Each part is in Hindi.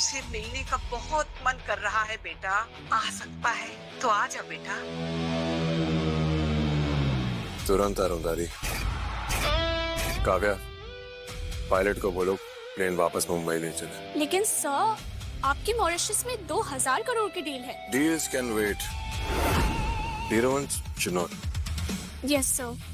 तुमसे मिलने का बहुत मन कर रहा है बेटा। आ सकता है तो आ जा बेटा। तुरंत आ रहा हूं दादी। काव्या, पायलट को बोलो प्लेन वापस मुंबई ले चले। लेकिन सर, आपकी मॉरिशस में 2000 करोड़ की डील है। Deals can wait, dear ones should not. Yes sir.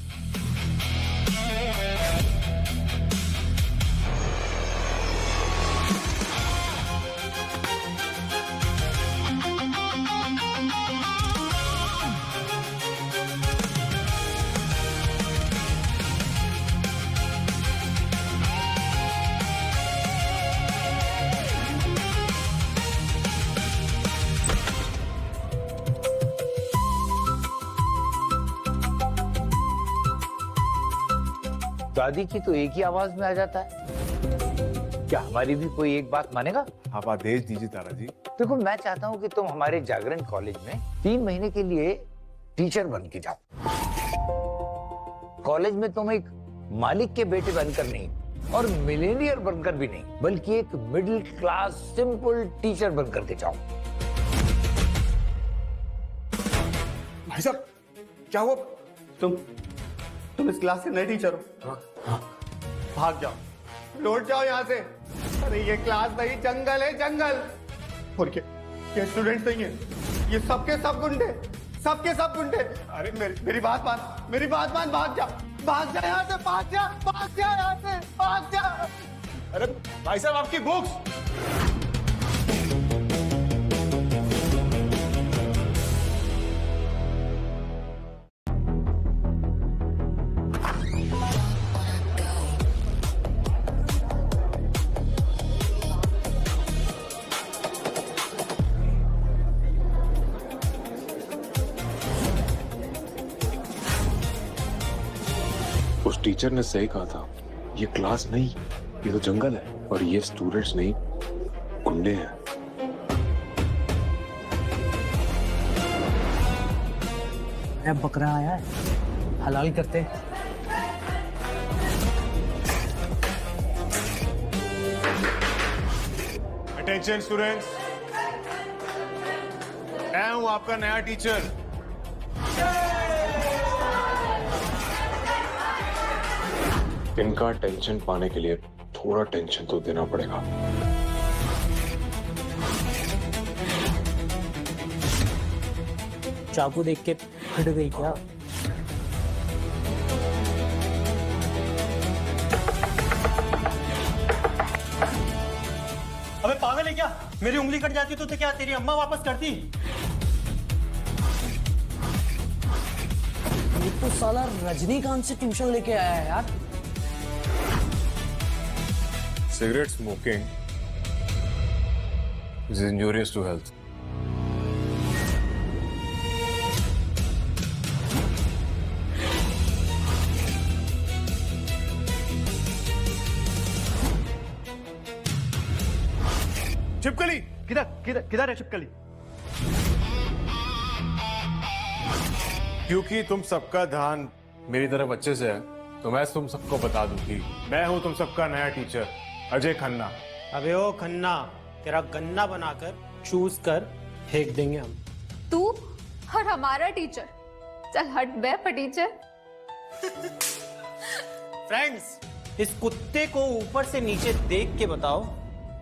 दादी की तो एक ही आवाज में आ जाता है, क्या हमारी भी कोई एक बात मानेगा? आप आदेश दीजिए तारा जी। देखो, मैं चाहता हूँ कि तुम हमारे जागरण कॉलेज में 3 महीने के लिए टीचर बन के जाओ। कॉलेज में तुम एक मालिक के बेटे बनकर नहीं और मिलेनियर बनकर भी नहीं, बल्कि एक मिडिल क्लास सिंपल टीचर बनकर के जाओ। भाई साहब, क्या हुआ? तुम इस क्लास के नए टीचर हो? हाँ। भाग जाओ, लौट जाओ यहाँ से। अरे ये क्लास नहीं, जंगल है, जंगल। और क्या स्टूडेंट्स नहीं है, ये सबके सब गुंडे, सबके सब गुंडे। अरे मेरी बात मान, मेरी बात मान, भाग जा, भाग जा यहाँ से, भाग जा, भाग जा यहाँ से, भाग जा। अरे भाई साहब, आपकी बुक्स। उस टीचर ने सही कहा था, ये क्लास नहीं, ये तो जंगल है और ये स्टूडेंट्स नहीं, गुंडे हैं। अब बकरा आया है, हलाल करते। अटेंशन स्टूडेंट्स, मैं हूं आपका नया टीचर। इनका टेंशन पाने के लिए थोड़ा टेंशन तो देना पड़ेगा। चाकू देख के हट गई क्या? अबे पागल है क्या? मेरी उंगली कट जाती तो क्या तेरी अम्मा वापस करती? ये तो साला रजनीकांत से ट्यूशन लेके आया है यार। Cigarette smoking is injurious to health. छिपकली किधर किधर किधर है छिपकली? क्योंकि तुम सबका ध्यान मेरी तरफ अच्छे से है, तो मैं तुम सबको बता दूं कि मैं हूं तुम सबका नया टीचर, अजय खन्ना। अबे ओ खन्ना, तेरा गन्ना बनाकर चूज कर फेंक देंगे हम। तू और हमारा टीचर, चल हट बे फटीचर। फ्रेंड्स, इस कुत्ते को ऊपर से नीचे देख के बताओ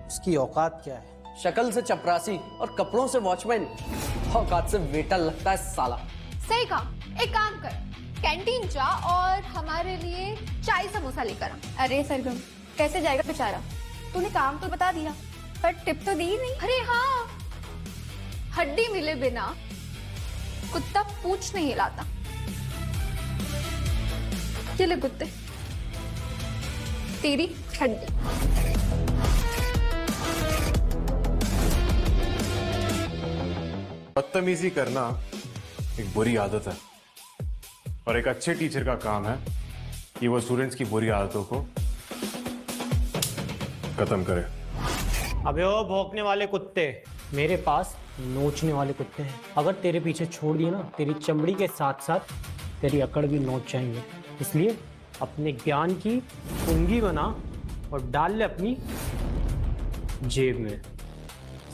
इसकी औकात क्या है। शक्ल से चपरासी और कपड़ों से वॉचमैन, औकात से वेटर लगता है साला। सही कहा, एक काम कर, कैंटीन जा और हमारे लिए चाय समोसा लेकर आ। अरे सरगम, कैसे जाएगा बेचारा? तूने काम तो बता दिया पर टिप तो दी नहीं। अरे हाँ, हड्डी मिले बिना कुत्ता पूंछ नहीं हिलाता। ये ले कुत्ते, तेरी हड्डी। बदतमीजी करना एक बुरी आदत है और एक अच्छे टीचर का काम है कि वो स्टूडेंट्स की बुरी आदतों को खत्म करे। अबे ओ भौंकने वाले कुत्ते, मेरे पास नोचने वाले कुत्ते हैं। अगर तेरे पीछे छोड़ दिए ना, तेरी चमड़ी के साथ साथ तेरी अकड़ भी नोच जाएंगे। इसलिए अपने ज्ञान की कुंगी बना और डाल ले अपनी जेब में।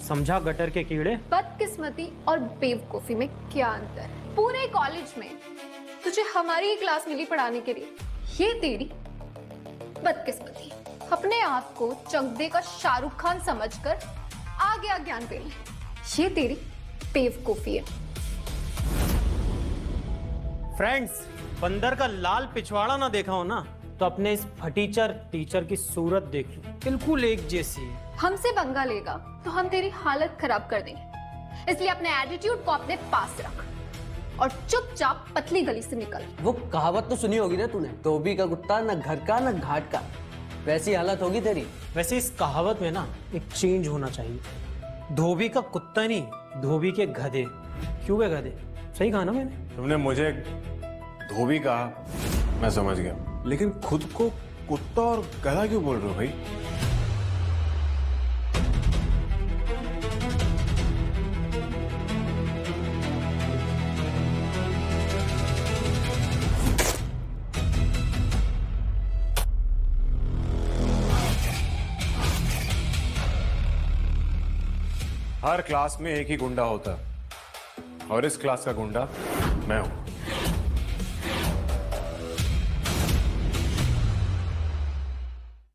समझा गटर के कीड़े? बदकिस्मती और बेवकूफी में क्या अंतर है? पूरे कॉलेज में तुझे हमारी ही क्लास मिली पढ़ाने के लिए, ये तेरी बदकिस्मती। अपने आप को चकदे का शाहरुख खान समझकर आ गया ज्ञान देने, ये तेरी बेवकूफी है। फ्रेंड्स, बंदर का लाल पिछवाड़ा ना देखा हो ना, तो अपने इस फटीचर टीचर की सूरत देख लो, बिल्कुल एक जैसी है। हमसे पंगा लेगा तो हम तेरी हालत खराब कर देंगे, इसलिए अपने एटीट्यूड को अपने पास रख और चुपचाप पतली गली से निकल। वो कहावत तो सुनी होगी ना तूने, धोबी का कुत्ता न घर का न घाट का, वैसी हालत होगी तेरी। वैसे इस कहावत में ना एक चेंज होना चाहिए, धोबी का कुत्ता नहीं, धोबी के गधे। क्यों बे गधे? सही कहा ना मैंने? तुमने मुझे धोबी कहा, मैं समझ गया, लेकिन खुद को कुत्ता और गधा क्यों बोल रहे हो भाई? हर क्लास में एक ही गुंडा होता है और इस क्लास का गुंडा मैं हूं।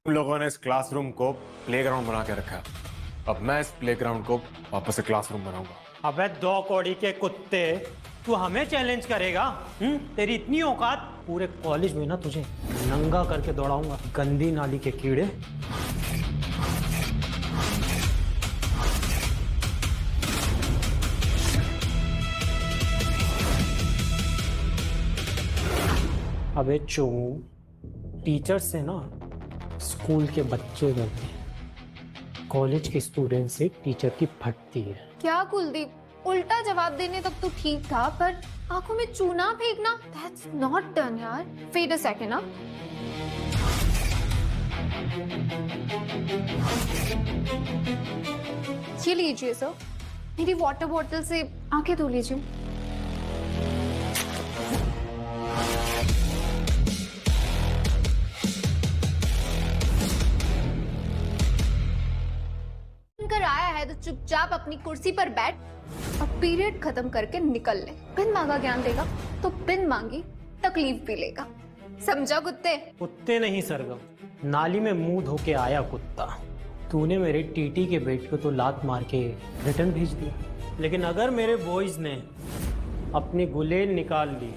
तुम लोगों ने इस क्लासरूम को प्लेग्राउंड बना के रखा है, अब मैं इस प्लेग्राउंड को वापस से क्लासरूम बनाऊंगा। अबे दो कौड़ी के कुत्ते, तू हमें चैलेंज करेगा? तेरी इतनी औकात, पूरे कॉलेज में ना तुझे नंगा करके दौड़ाऊंगा, गंदी नाली के कीड़े। अबे चोमू, टीचर से ना स्कूल के बच्चे डरते हैं, कॉलेज के स्टूडेंट से टीचर की फटती है। क्या कुलदीप, उल्टा जवाब देने तक तो ठीक था, पर आंखों में चूना फेंकना, दैट्स नॉट डन यार। वेट अ सेकंड ना, ये लीजिए सर, मेरी वाटर बॉटल से आंखें धो लीजिए। कर आया है तो चुपचाप अपनी कुर्सी पर बैठ और पीरियड खत्म करके निकल ले। बिन मांगा ज्ञान देगा तो बिन मांगी तकलीफ भी लेगा, समझा कुत्ते? कुत्ते नहीं सरगम, नाली में मुंह धो के आया कुत्ता। तूने मेरे टीटी के बेट को तो लात मार के रिटर्न भेज दिया, लेकिन अगर मेरे बॉयज ने अपनी गुलेल निकाल ली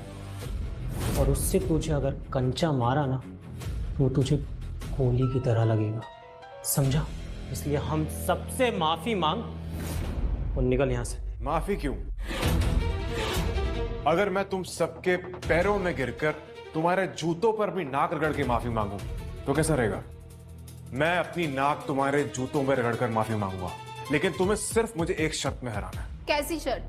और उससे तुझे अगर कंचा मारा ना, तो तुझे गोली की तरह लगेगा, समझा? इसलिए हम सबसे माफी मांग और निकल यहां से। माफी क्यों? अगर मैं तुम सबके पैरों में गिरकर तुम्हारे जूतों पर भी नाक रगड़ के माफी मांगू तो कैसा रहेगा? मैं अपनी नाक तुम्हारे जूतों में रगड़कर माफी मांगूंगा, लेकिन तुम्हें सिर्फ मुझे एक शर्त में हराना है। कैसी शर्त?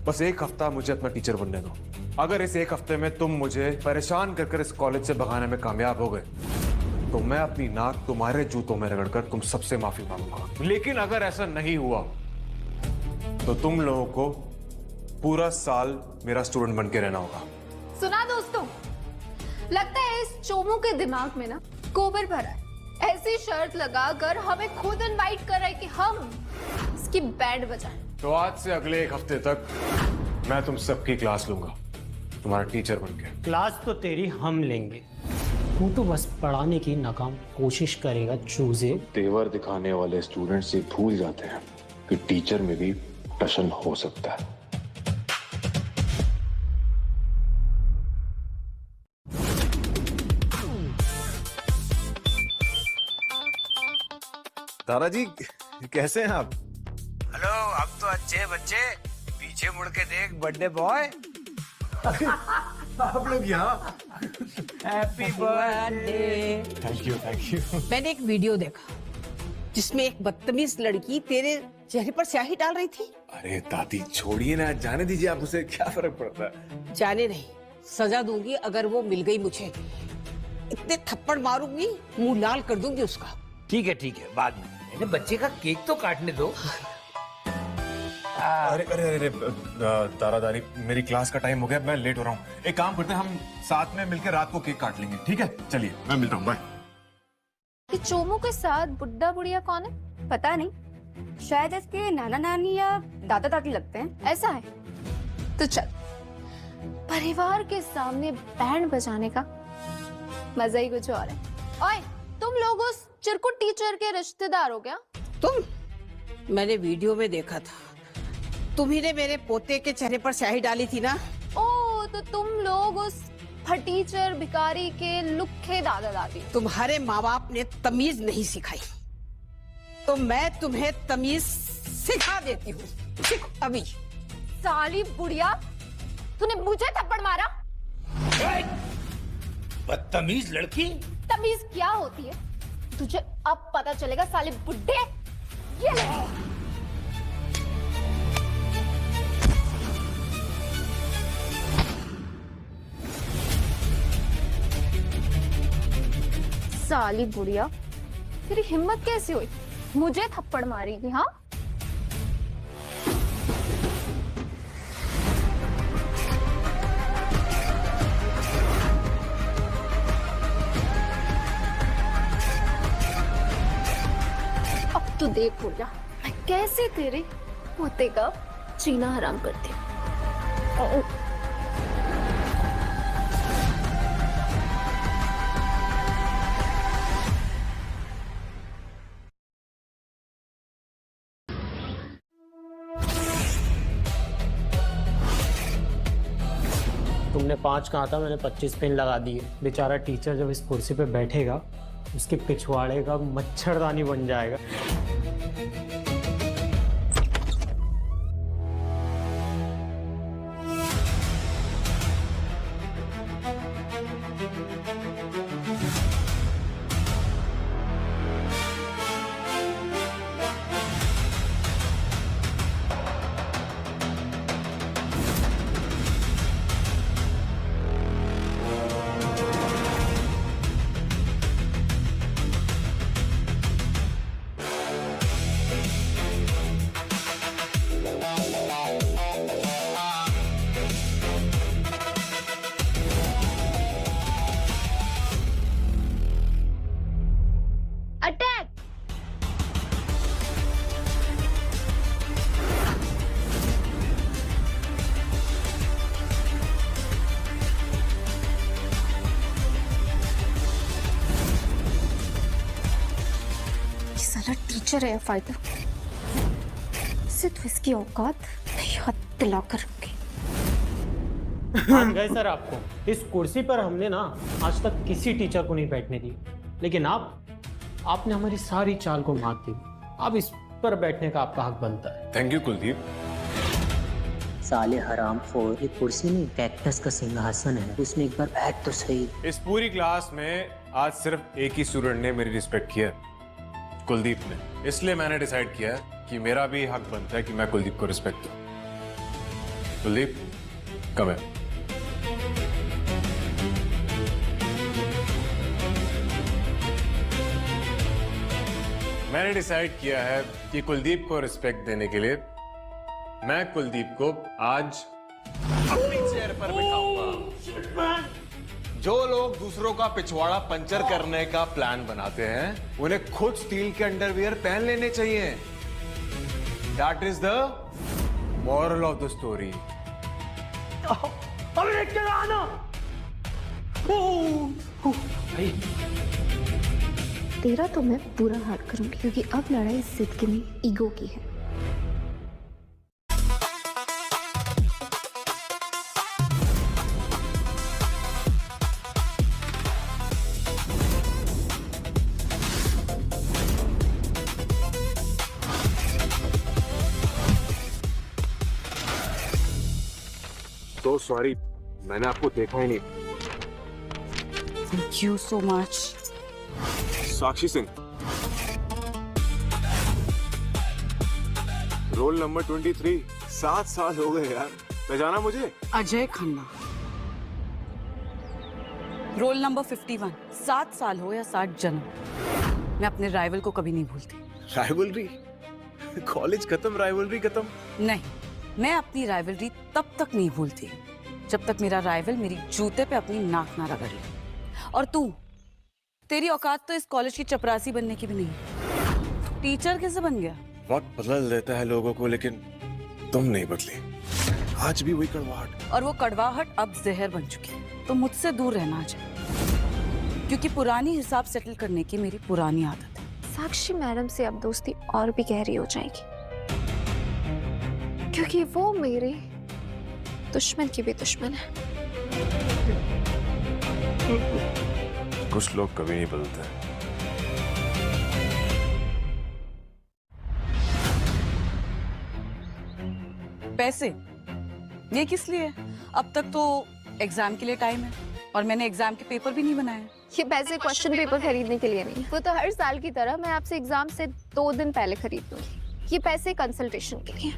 बस एक हफ्ता मुझे अपना टीचर बनने दो। अगर इस एक हफ्ते में तुम मुझे परेशान कर इस कॉलेज से भगाने में कामयाब हो गए तो मैं अपनी नाक तुम्हारे जूतों में रगड़कर तुम सबसे माफी मांगूंगा। लेकिन अगर ऐसा नहीं हुआ तो तुम लोगों को पूरा साल मेरा स्टूडेंट बन के रहना होगा। सुना दोस्तों, लगता है इस चोमू के दिमाग में ना गोबर भरा है। ऐसी शर्त लगाकर हमें खुद इनवाइट कर रहा है कि हम इसकी बैंड बजाएं। तो आज से अगले एक हफ्ते तक मैं तुम सबकी क्लास लूंगा, तुम्हारा टीचर बन के। क्लास तो तेरी हम लेंगे, तू तो बस पढ़ाने की नाकाम कोशिश करेगा चूजे। तेवर दिखाने वाले स्टूडेंट्स ये भूल जाते हैं कि टीचर में भी टशन हो सकता है। दादाजी कैसे हैं आप? हेलो, अब तो अच्छे बच्चे, पीछे मुड़ के देख बर्थडे बॉय। आप लोग यहाँ? Happy birthday. Thank you. मैंने एक वीडियो देखा जिसमें एक बदतमीज लड़की तेरे चेहरे पर स्याही डाल रही थी। अरे दादी छोड़िए ना, जाने दीजिए, आप उसे क्या फर्क पड़ता है? जाने नहीं, सजा दूंगी अगर वो मिल गई मुझे। इतने थप्पड़ मारूंगी, मुंह लाल कर दूंगी उसका। ठीक है, बाद में। इन्हें बच्चे का केक तो काटने दो। अरे दादादारी, मेरी क्लास का टाइम हो गया, मैं लेट हो रहा हूँ। एक काम करते हैं, हम साथ में मिलकर रात को केक काट लेंगे, ठीक है? चलिए, मैं मिलता हूँ, बाय। कि चोमू के साथ बुड्ढा बुढ़िया कौन है? पता नहीं, शायद इसके नाना नानी या दादा दादी लगते हैं। ऐसा है तो चल, परिवार के सामने बैंड बजाने का मजा ही कुछ और है। ओए, तुम लोग उस चिरकुट टीचर के रिश्तेदार हो क्या? तुम? मैंने वीडियो में देखा था, तुम्ही ने मेरे पोते के चेहरे पर स्याही डाली थी ना। ओ, तो तुम लोग उस फटीचर भिखारी के लुक्खे दादा दादी। तुम्हारे माँ बाप ने तमीज नहीं सिखाई, तो मैं तुम्हें तमीज सिखा देती हूँ। सीखो अभी। साली बुढ़िया, तूने मुझे थप्पड़ मारा? बदतमीज लड़की। तमीज क्या होती है तुझे अब पता चलेगा साले बुड्ढे। ये ले। साली बुढ़िया, तेरी हिम्मत कैसे हुई मुझे थप्पड़ मारेगी? हाँ, अब तो देख बुढ़िया, मैं कैसे तेरे पोते का जीना हराम करती हूँ। तुमने 5 कहा था, मैंने 25 पिन लगा दिए। बेचारा टीचर जब इस कुर्सी पे बैठेगा उसके पिछवाड़े का मच्छरदानी बन जाएगा। अटैक! ये साला टीचर है या फाइटर? सिर्फ इसकी औकात याद दिला कर रखी। मान गए सर आपको। इस कुर्सी पर हमने ना आज तक किसी टीचर को नहीं बैठने दी, लेकिन आपने हमारी सारी चाल को मात दी। अब इस पर बैठने का आपका हक बनता है। Thank you Kuldeep. साले हरामखोर, ये कुर्सी नहीं कैक्टस का सिंहासन है, उसमें एक बार बैठ तो सही। इस पूरी क्लास में आज सिर्फ एक ही स्टूडेंट ने मेरी रिस्पेक्ट किया, कुलदीप ने। इसलिए मैंने डिसाइड किया कि मेरा भी हक बनता है कि मैं कुलदीप को रिस्पेक्ट दूं। कुलदीप, कम है। मैंने डिसाइड किया है कि कुलदीप को रिस्पेक्ट देने के लिए मैं कुलदीप को आज अपनी चेयर पर बिठाऊंगा। जो लोग दूसरों का पिछवाड़ा पंचर करने का प्लान बनाते हैं उन्हें खुद स्टील के अंडरवियर पहन लेने चाहिए। That is the moral of the story. तेरा तो मैं पूरा हार करूंगी, क्योंकि अब लड़ाई जिद में ईगो की है। तो सॉरी, मैंने आपको देखा ही नहीं। Thank you so much. Sakshi Singh, roll number 23। 7 साल हो गए यार, पहचाना मुझे? Ajay Khanna, roll number 51। 7 साल हो या 60 जन्म, मैं अपने राइवल को कभी नहीं भूलती। राइवलरी? कॉलेज खत्म, राइवलरी खत्म? नहीं, मैं अपनी राइवलरी तब तक नहीं भूलती जब तक मेरा राइवल मेरी जूते पे अपनी नाक ना रगड़ ले। और तू, तेरी औकात तो इस कॉलेज की चपरासी बनने की भी नहीं। टीचर कैसे बन गया? वक्त बदल देता है लोगों को, लेकिन तुम नहीं बदली। आज भी वही कड़वाहट। और वो कड़वाहट अब जहर बन चुकी है। तो मुझसे दूर रहना अजय, क्योंकि पुरानी हिसाब सेटल करने की मेरी पुरानी आदत है। साक्षी मैडम से अब दोस्ती और भी गहरी हो जाएगी, क्योंकि वो मेरे दुश्मन की भी दुश्मन है। कुछ लोग कभी नहीं बदलते। पैसे ये किस लिए? अब तक तो एग्जाम के लिए टाइम है और मैंने एग्जाम के पेपर भी नहीं बनाए। ये पैसे क्वेश्चन पेपर खरीदने के लिए नहीं, वो तो हर साल की तरह मैं आपसे एग्जाम से 2 दिन पहले खरीद लूंगी। ये पैसे कंसल्टेशन के लिए।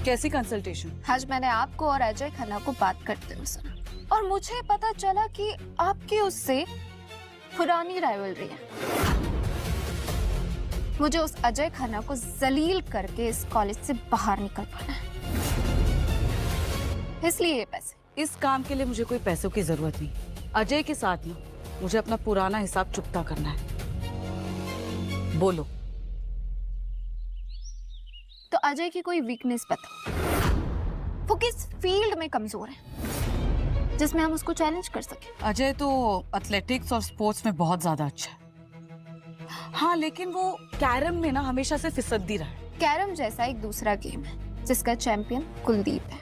कैसी कंसल्टेशन? आज मैंने आपको और अजय खन्ना को बात करते हुए सुना और मुझे पता चला कि आपकी उससे पुरानी राइवलरी है। मुझे उस अजय खन्ना को जलील करके इस कॉलेज से बाहर निकलवाना है, इसलिए ये पैसे। इस काम के लिए मुझे कोई पैसों की जरूरत नहीं। अजय के साथ ना मुझे अपना पुराना हिसाब चुकता करना है। बोलो। तो अजय की कोई वीकनेस बताओ, वो किस फील्ड में कमजोर है जिसमें हम उसको चैलेंज कर सके। अजय तो एथलेटिक्स और स्पोर्ट्स में बहुत ज्यादा अच्छा है। हाँ, लेकिन वो कैरम में ना हमेशा से फिसड्डी रहा है। कैरम जैसा एक दूसरा गेम है जिसका चैंपियन कुलदीप है।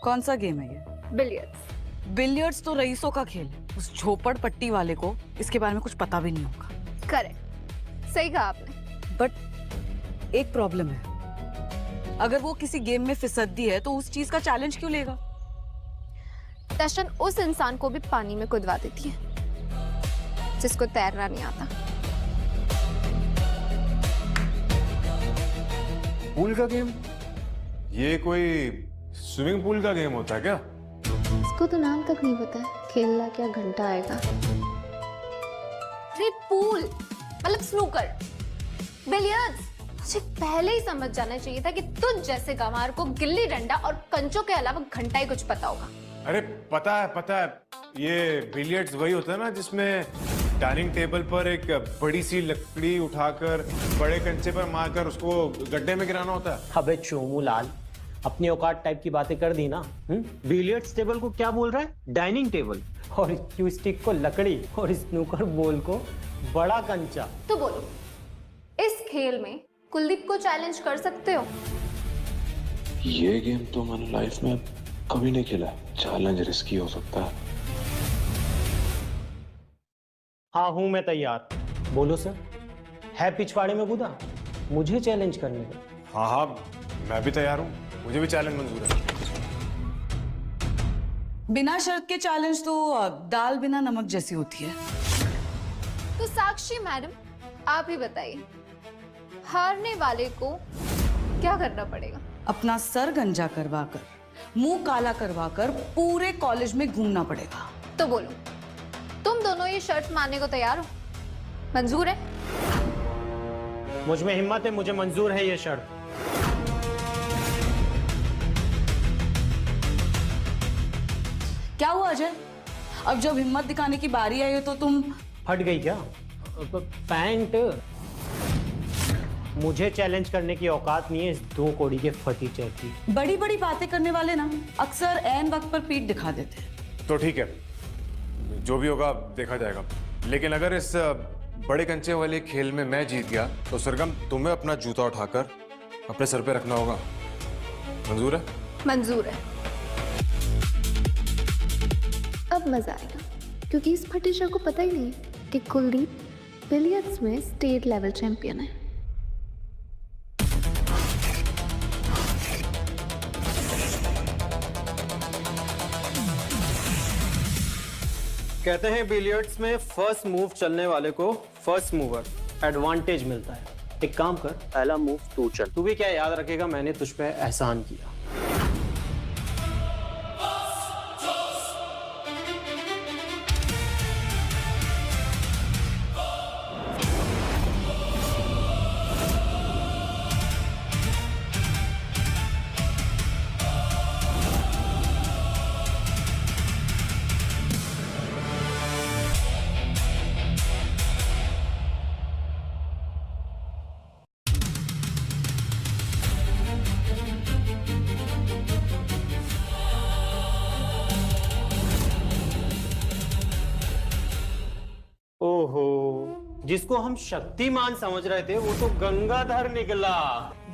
कौन सा गेम है ये? बिलियर्ड्स। बिलियर्ड्स तो रईसों का खेल है। उस झोपड़पट्टी वाले को इसके बारे में कुछ पता भी नहीं होगा। करेक्ट, सही कहा आपने। बट एक प्रॉब्लम है, अगर वो किसी गेम में फिसड्डी है तो उस चीज का चैलेंज क्यों लेगा? टशन उस इंसान को भी पानी में कुदवा देती है जिसको तैरना नहीं आता। पूल का गेम? ये कोई स्विमिंग पूल का गेम होता है क्या? इसको तो नाम तक नहीं पता है। खेलना क्या घंटा आएगा। अरे पूल मतलब स्नूकर, बिलियर्ड्स। मुझे पहले ही समझ जाना चाहिए था कि तुझ जैसे गंवार को गिल्ली डंडा और कंचों के अलावा घंटा ही कुछ पता होगा। अरे पता है। ये बिलियर्ड्स वही होता है ना जिसमें डाइनिंग टेबल पर एक बड़ी सी लकड़ी उठाकर बड़े कंचे पर मारकर उसको गड्ढे में गिराना होता है। अबे चोमू लाल, अपनी औकात टाइप की बातें कर दी ना। बिलियर्ड्स टेबल को क्या बोल रहा है? Dining table. और क्यू स्टिक को लकड़ी और स्नूकर बॉल को बड़ा कंचा। तो बोलो, इस खेल में कुलदीप को चैलेंज कर सकते हो? ये गेम तो मैंने लाइफ में कभी नहीं खेला। चैलेंज रिस्की हो सकता है। हाँ, हूं मैं तैयार। बोलो सर, है पिछवाड़े में कूदा मुझे चैलेंज करने का? हाँ, मैं भी तैयार हूँ। मुझे भी चैलेंज मंजूर है। बिना शर्त के चैलेंज तो दाल बिना नमक जैसी होती है। तो साक्षी मैडम, आप ही बताइए, हारने वाले को क्या करना पड़ेगा? अपना सर गंजा करवाकर, मुंह काला करवाकर पूरे कॉलेज में घूमना पड़ेगा। तो बोलो, तुम दोनों ये शर्त मानने को तैयार हो? मंजूर है? मुझ में हिम्मत है, मुझे मंजूर है ये शर्त। क्या हुआ अजय? अब जब हिम्मत दिखाने की बारी आई है तो तुम फट गई क्या पैंट? मुझे चैलेंज करने की औकात नहीं है इस 2 कौड़ी के फटीचर की। बड़ी बड़ी बातें करने वाले ना अक्सर ऐन वक्त पर पीठ दिखा देते हैं। तो ठीक है, जो भी होगा देखा जाएगा। लेकिन अगर इस बड़े कंचे वाले खेल में मैं जीत गया तो सरगम तुम्हें अपना जूता उठाकर अपने सर पे रखना होगा। मंजूर है? मंजूर है। अब मजा आएगा, क्योंकि इस फटीचर को पता ही नहीं कि कुलदीप बिलियर्ड्स में स्टेट लेवल चैंपियन है। कहते हैं बिलियर्ड्स में फर्स्ट मूव चलने वाले को फर्स्ट मूवर एडवांटेज मिलता है। एक काम कर, पहला मूव तू चल। तू भी क्या याद रखेगा, मैंने तुझ पे एहसान किया। जिसको हम शक्तिमान समझ रहे थे वो तो गंगाधर निकला।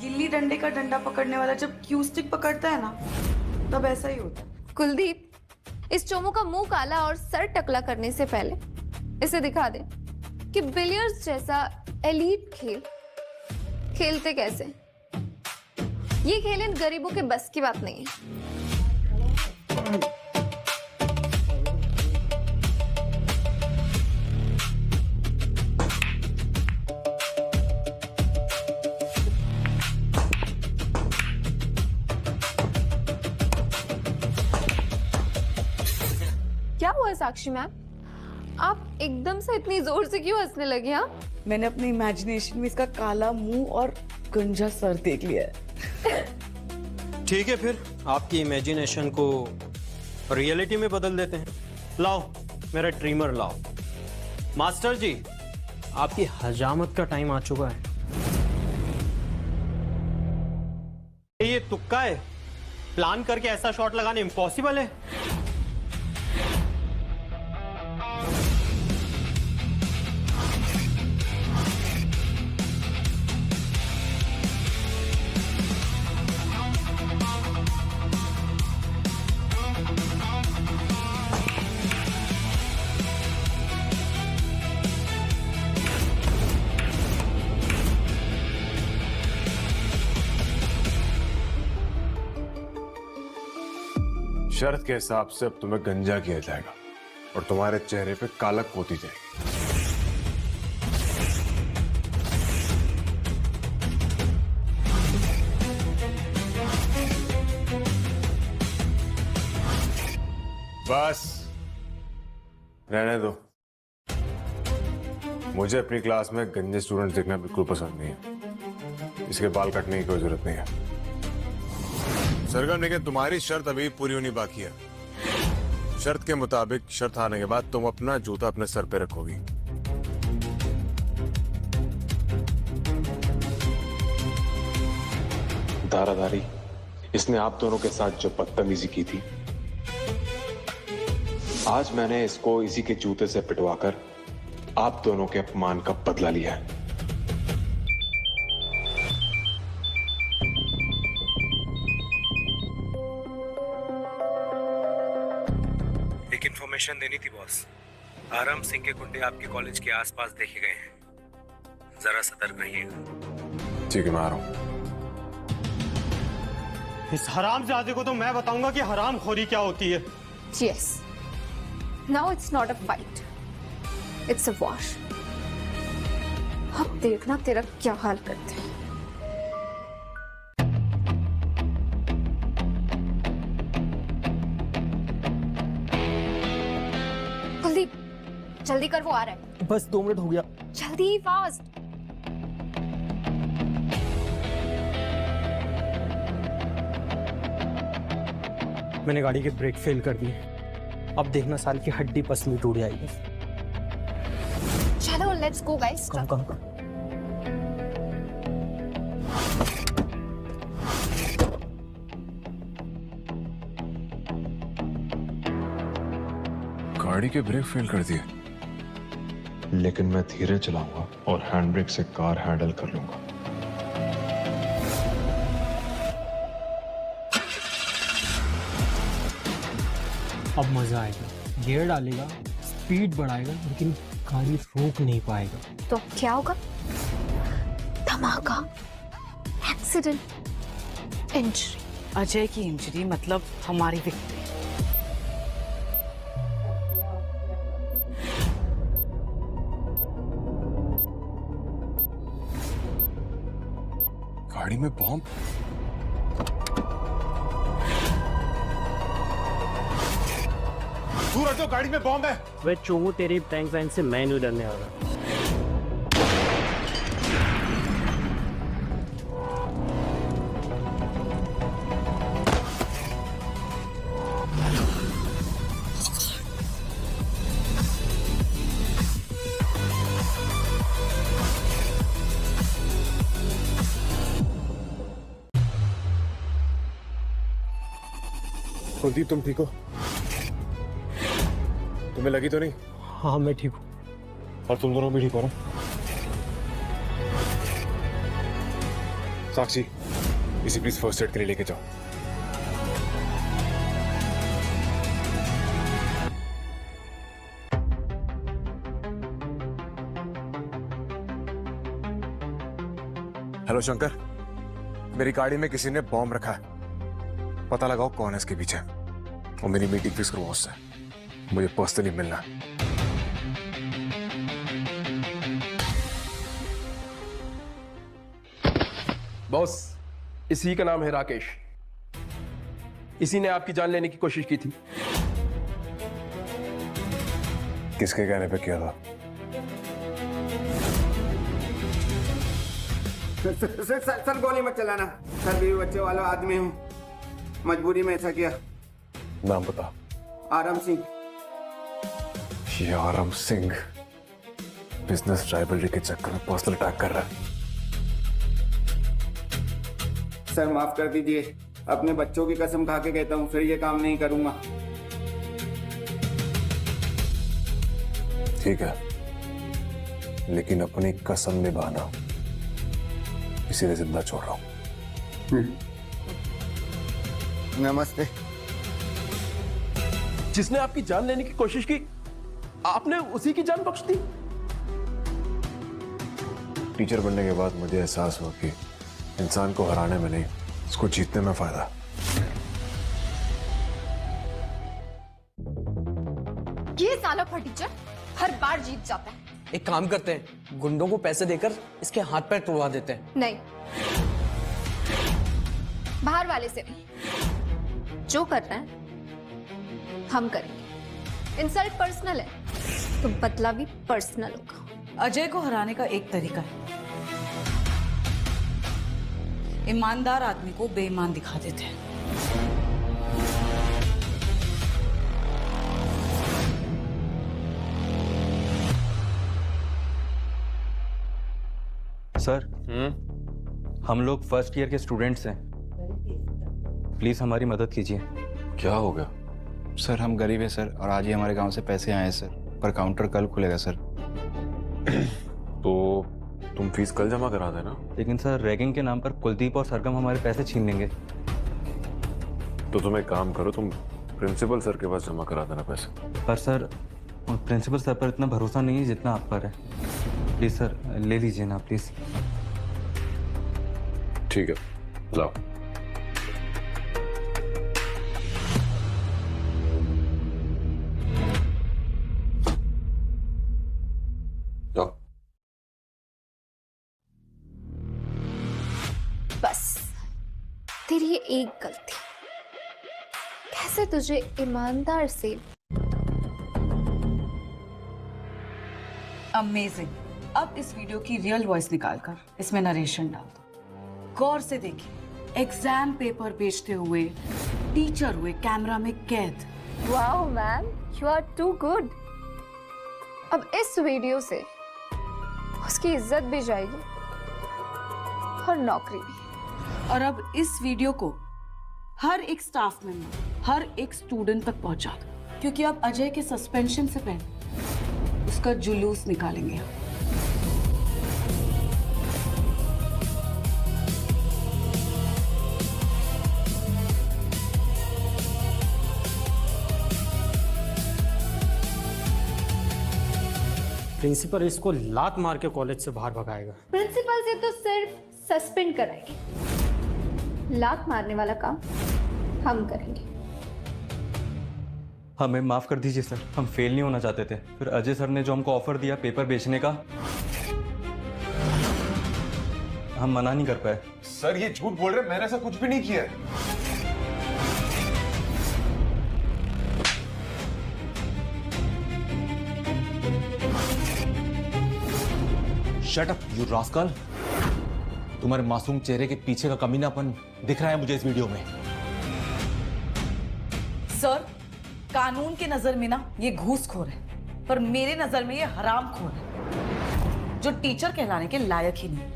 गिल्ली डंडे का डंडा पकड़ने वाला जब क्यू स्टिक पकड़ता है ना, तब ऐसा ही होता है। कुलदीप, इस चोमू का मुंह काला और सर टकला करने से पहले इसे दिखा दे कि बिलियर्ड्स जैसा एलीट खेल खेलते कैसे। ये खेल इन गरीबों के बस की बात नहीं है। क्या हुआ साक्षी मैम, आप एकदम से इतनी जोर से क्यों हंसने लगे? हाँ, मैंने अपने इमेजिनेशन में इसका काला मुंह और गंजा सर देख लिया है। ठीक है, फिर आपकी इमेजिनेशन को रियलिटी में बदल देते हैं। लाओ मेरा ट्रिमर लाओ। मास्टर जी, आपकी हजामत का टाइम आ चुका है। ये तुक्का है, प्लान करके ऐसा शॉट लगाना इम्पॉसिबल है। शर्त के हिसाब से अब तुम्हें गंजा किया जाएगा और तुम्हारे चेहरे पे कालक पोती जाएगी। बस रहने दो। मुझे अपनी क्लास में गंजे स्टूडेंट देखना बिल्कुल पसंद नहीं है। इसके बाल काटने की कोई जरूरत नहीं है। सरगम, लेकिन तुम्हारी शर्त अभी पूरी होनी बाकी है। शर्त के मुताबिक शर्त हारने के बाद तुम अपना जूता अपने सर पे रखोगी। धाराधारी, इसने आप दोनों के साथ जो बदतमीजी की थी, आज मैंने इसको इसी के जूते से पिटवाकर आप दोनों के अपमान का बदला लिया है। एक इन्फॉर्मेशन देनी थी बॉस। आराम सिंह के गुंडे आपके कॉलेज के आसपास देखे गए हैं, जरा सतर्क रहिएगा। ठीक है, मैं आ रहा हूं। इस हरामजादे को तो मैं बताऊंगा कि हरामखोरी क्या होती है। Yes, now it's not a fight, it's a war. अब देखना तेरा क्या हाल करते हैं। कुलदीप, जल्दी कर, वो आ रहा है। बस 2 मिनट हो गया। जल्दी, फास्ट। मैंने गाड़ी के ब्रेक फेल कर दिए। अब देखना साल की हड्डी पसली टूट जाएगी। चलो लेट्स गो गाइस। कम। गाड़ी के ब्रेक फेल कर दिए, लेकिन मैं धीरे चलाऊंगा और हैंड ब्रेक से कार हैंडल कर लूंगा। अब मजा आएगा। गियर डालेगा, स्पीड बढ़ाएगा, लेकिन गाड़ी रोक नहीं पाएगा। तो क्या होगा? धमाका, एक्सीडेंट, इंजरी। अजय की इंजरी मतलब हमारी विक्ट्री। गाड़ी में बॉम्ब। दूर हटो, गाड़ी में बॉम्ब है। वे चोमू, तेरी टैंक वैन से मैं नहीं डरने वाला। कुलदीप, तुम ठीक हो? तुम्हें लगी तो नहीं? हाँ, मैं ठीक हूँ। और तुम दोनों भी ठीक हो ना? साक्षी, इसी प्लीज फर्स्ट एड के लिए लेके जाओ। हेलो शंकर, मेरी गाड़ी में किसी ने बॉम्ब रखा है, पता लगाओ कौन है इसके पीछे और मेरी मीटिंग फिक्स करो उससे, मुझे पर्सनली मिलना है। बॉस, इसी का नाम है राकेश। इसी ने आपकी जान लेने की कोशिश की थी। किसके कहने पे किया था? सर गोली मत चलाना सर, बीवी बच्चे वाला आदमी हूँ, मजबूरी में ऐसा किया। नाम बता। आराम सिंह। ये आराम सिंह बिजनेस राइवलरी के चक्कर में पर्सनल अटैक कर रहा है। सर माफ कर दीजिए, अपने बच्चों की कसम खा के कहता हूँ फिर ये काम नहीं करूंगा। ठीक है, लेकिन अपनी कसम निभाना, इसीलिए जिंदा छोड़ रहा हूं। नमस्ते। जिसने आपकी जान लेने की कोशिश की, आपने उसी की जान बख्श दी। टीचर बनने के बाद मुझे एहसास हुआ कि इंसान को हराने में नहीं, उसको जीतने में फायदा है। ये साला फटीचर हर बार जीत जाता है। एक काम करते हैं, गुंडों को पैसे देकर इसके हाथ पैर तोड़वा देते हैं। नहीं, बाहर वाले से नहीं, जो करना है हम करेंगे। इंसल्ट पर्सनल है तो बदला भी पर्सनल होगा। अजय को हराने का एक तरीका है, ईमानदार आदमी को बेईमान दिखा देते हैं। सर, हम लोग फर्स्ट ईयर के स्टूडेंट्स हैं, प्लीज हमारी मदद कीजिए। क्या हो गया? सर हम गरीब हैं सर, और आज ही हमारे गांव से पैसे आए हैं सर, पर काउंटर कल खुलेगा सर। तो तुम फीस कल जमा करा देना। लेकिन सर, रैगिंग के नाम पर कुलदीप और सरगम हमारे पैसे छीन लेंगे। तो तुम एक काम करो, तुम प्रिंसिपल सर के पास जमा करा देना पैसे। पर सर, प्रिंसिपल सर पर इतना भरोसा नहीं है जितना आप पर है। प्लीज सर, ले लीजिए ना प्लीज। ठीक है, लाओ। बस तेरी ये एक गलती कैसे तुझे ईमानदार से। अमेजिंग। अब इस वीडियो की रियल वॉइस निकालकर इसमें नरेशन डाल दो। गौर से देखिए, एग्जाम पेपर बेचते हुए टीचर हुए कैमरा में कैद। Wow ma'am, you are too good. अब इस वीडियो से उसकी इज्जत भी जाएगी और नौकरी भी। और अब इस वीडियो को हर एक स्टाफ मेंबर, हर एक स्टूडेंट तक पहुंचा दो, क्योंकि अब अजय के सस्पेंशन से पहले उसका जुलूस निकालेंगे। प्रिंसिपल इसको लात मार के कॉलेज से बाहर भगाएगा। प्रिंसिपल से तो सिर्फ सस्पेंड कराएंगे, लात मारने वाला काम हम करेंगे। हमें माफ कर दीजिए सर, हम फेल नहीं होना चाहते थे। फिर अजय सर ने जो हमको ऑफर दिया पेपर बेचने का, हम मना नहीं कर पाए। सर ये झूठ बोल रहे, मैंने ऐसा कुछ भी नहीं किया है। Shut up you rascal. तुम्हारे मासूम चेहरे के पीछे का कमीनापन दिख रहा है मुझे इस वीडियो में। सर, कानून के नजर में ना ये घूसखोर है, पर मेरे नजर में ये हरामखोर है, जो टीचर कहलाने के लायक ही नहीं।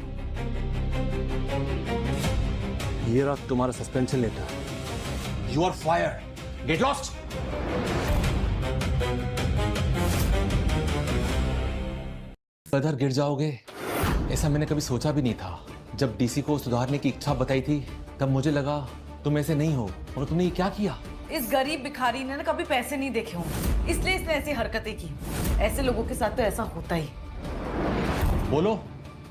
ये रहा तुम्हारा suspension letter. You are fired. Get lost. इधर गिर जाओगे ऐसा मैंने कभी सोचा भी नहीं था। जब डीसी को सुधारने की इच्छा बताई थी तब मुझे लगा तुम ऐसे नहीं हो, और तुमने ये क्या किया? इस गरीब भिखारी ने ना कभी पैसे नहीं देखे होंगे, इसलिए इसने ऐसी हरकतें की। ऐसे लोगों के साथ तो ऐसा होता ही। बोलो,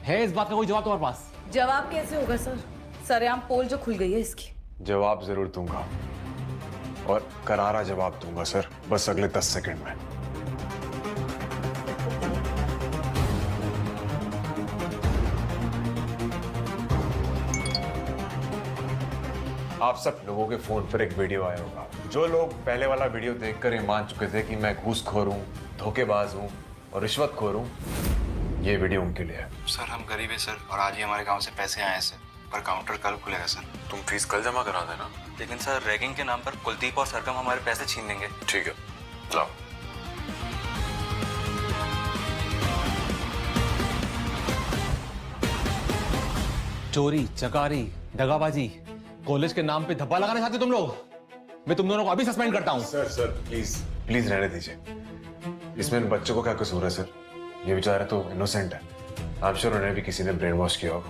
है इस बात का कोई जवाब तुम्हारे पास? जवाब कैसे होगा सर? सरेआम पोल जो खुल गई है इसकी। जवाब जरूर दूंगा, और करारा जवाब दूंगा सर, बस अगले 10 सेकंड में। आप सब लोगों के फोन पर एक वीडियो आया होगा। जो लोग पहले वाला वीडियो देखकर ये मान चुके थे कि मैं घूसखोर हूँ, धोखेबाज हूँ और रिश्वतखोर हूँ, ये वीडियो उनके लिए है। सर हम गरीब हैं सर, और आज ही हमारे गांव से पैसे आए हैं सर, पर काउंटर कल खुलेगा सर। तुम फीस कल जमा करा देना। लेकिन सर रैगिंग के नाम पर कुलदीप और सरगम हमारे पैसे छीन लेंगे। ठीक है, लाओ। चोरी, चकारी, दगाबाजी, कॉलेज के नाम पे धब्बा लगाना चाहते तुम लोग? मैं तुम दोनों को अभी सस्पेंड करता हूँ। सर प्लीज प्लीज रहने दीजिए। इसमें इन बच्चों को क्या कसूर है सर? ये बेचारा तो इनोसेंट है। आप श्योर उन्हें भी किसी ने ब्रेन वॉश किया होगा।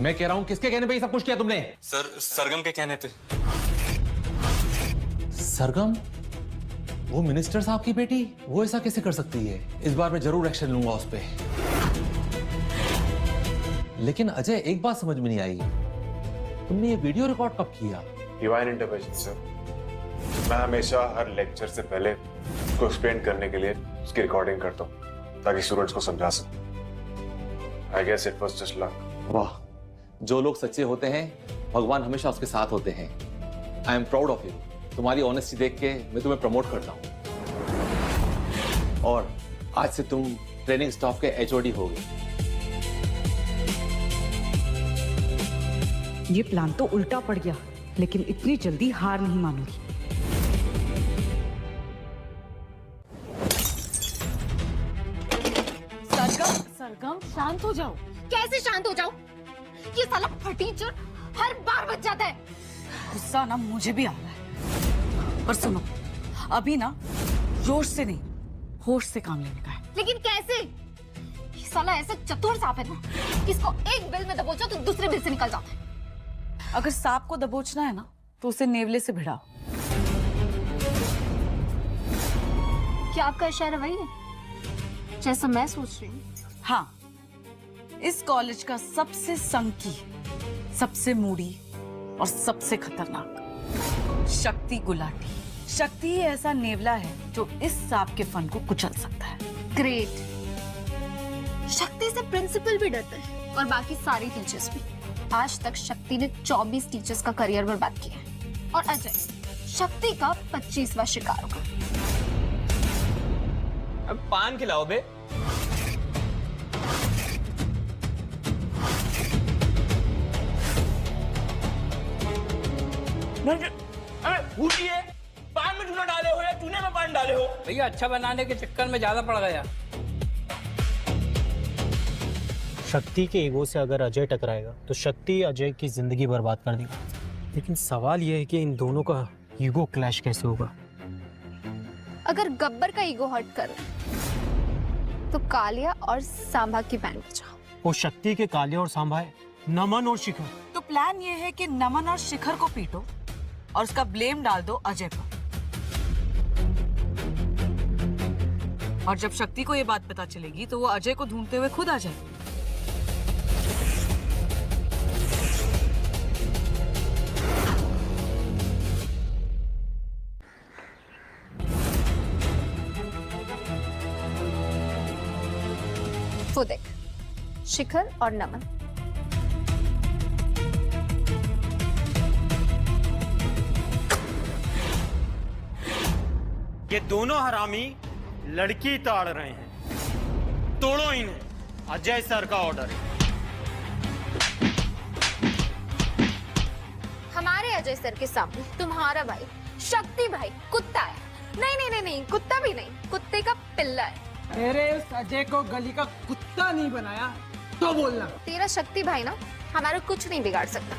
मैं कह रहा हूँ, किसके कहने पे ये सब कुछ किया तुमने? सर सरगम के कहने पे। सरगम? वो मिनिस्टर साहब की बेटी? वो ऐसा कैसे कर सकती है? इस बार मैं जरूर एक्शन लूंगा उस पे। लेकिन अजय, एक बात समझ में नहीं आई, तुमने ये वीडियो रिकॉर्ड कब किया? Divine intervention sir. मैं हमेशा हर लेक्चर से पहले उसको एक्सप्लेन करने के लिए उसकी रिकॉर्डिंग करता हूँ, ताकि स्टूडेंट्स को समझा सकूं। I guess it was just luck. वाह, जो लोग सच्चे होते हैं भगवान हमेशा उसके साथ होते हैं। I am proud of you. तुम्हारी ऑनेस्टी देख के मैं तुम्हें प्रमोट करता हूँ, और आज से तुम ट्रेनिंग स्टाफ के HOD होगे। ये प्लान तो उल्टा पड़ गया, लेकिन इतनी जल्दी हार नहीं मानूंगी। सरगम शांत हो जाओ। कैसे शांत हो जाओ? ये साला फटीचर हर बार बच जाता है। गुस्सा ना मुझे भी आ रहा है, पर सुनो, अभी ना जोश से नहीं, होश से काम लेने का है। लेकिन कैसे? ये साला ऐसा चतुर सांप है ना, कि इसको एक बिल में दबोचो तो दूसरे बिल से निकल जाता है। अगर सांप को दबोचना है ना, तो उसे नेवले से भिड़ाओ। क्या आपका इशारा वही है जैसा मैं सोच रही हूँ? हाँ, इस कॉलेज का सबसे संकी, सबसे मूडी और सबसे खतरनाक शक्ति गुलाटी। शक्ति ही ऐसा नेवला है जो इस सांप के फन को कुचल सकता है। ग्रेट। शक्ति से प्रिंसिपल भी डरता है, और बाकी सारे टीचर्स भी। आज तक शक्ति ने 24 टीचर्स का करियर बर्बाद किया है, और अजय शक्ति का 25वां शिकार होगा। अब पान खिलाओ बे। अरे भूलिए, पान में चूना डाले हो या चूने में पान डाले हो? भैया अच्छा बनाने के चक्कर में ज्यादा पड़ गया। शक्ति के ईगो से अगर अजय टकराएगा तो शक्ति अजय की जिंदगी बर्बाद कर देगा। लेकिन सवाल यह है कि इन दोनों का ईगो क्लैश कैसे होगा? अगर गब्बर का ईगो हर्ट कर तो कालिया और सांभा की बैंड बजाओ। वो शक्ति के कालिया और सांभा है, नमन और शिखर। तो प्लान ये है कि नमन और शिखर को पीटो और उसका ब्लेम डाल दो अजय पर। और जब शक्ति को ये बात पता चलेगी तो वो अजय को ढूंढते हुए खुद आ जाए। वो देख, शिखर और नमन। ये दोनों हरामी लड़की ताड़ रहे हैं, तोड़ो इन्हें। अजय सर का ऑर्डर है। हमारे अजय सर के सामने तुम्हारा भाई शक्ति भाई कुत्ता है। नहीं नहीं नहीं नहीं, कुत्ता भी नहीं, कुत्ते का पिल्ला है। तेरे उस अजय को गली का कुत्ता नहीं बनाया तो बोलना। तेरा शक्ति भाई ना हमारा कुछ नहीं बिगाड़ सकता।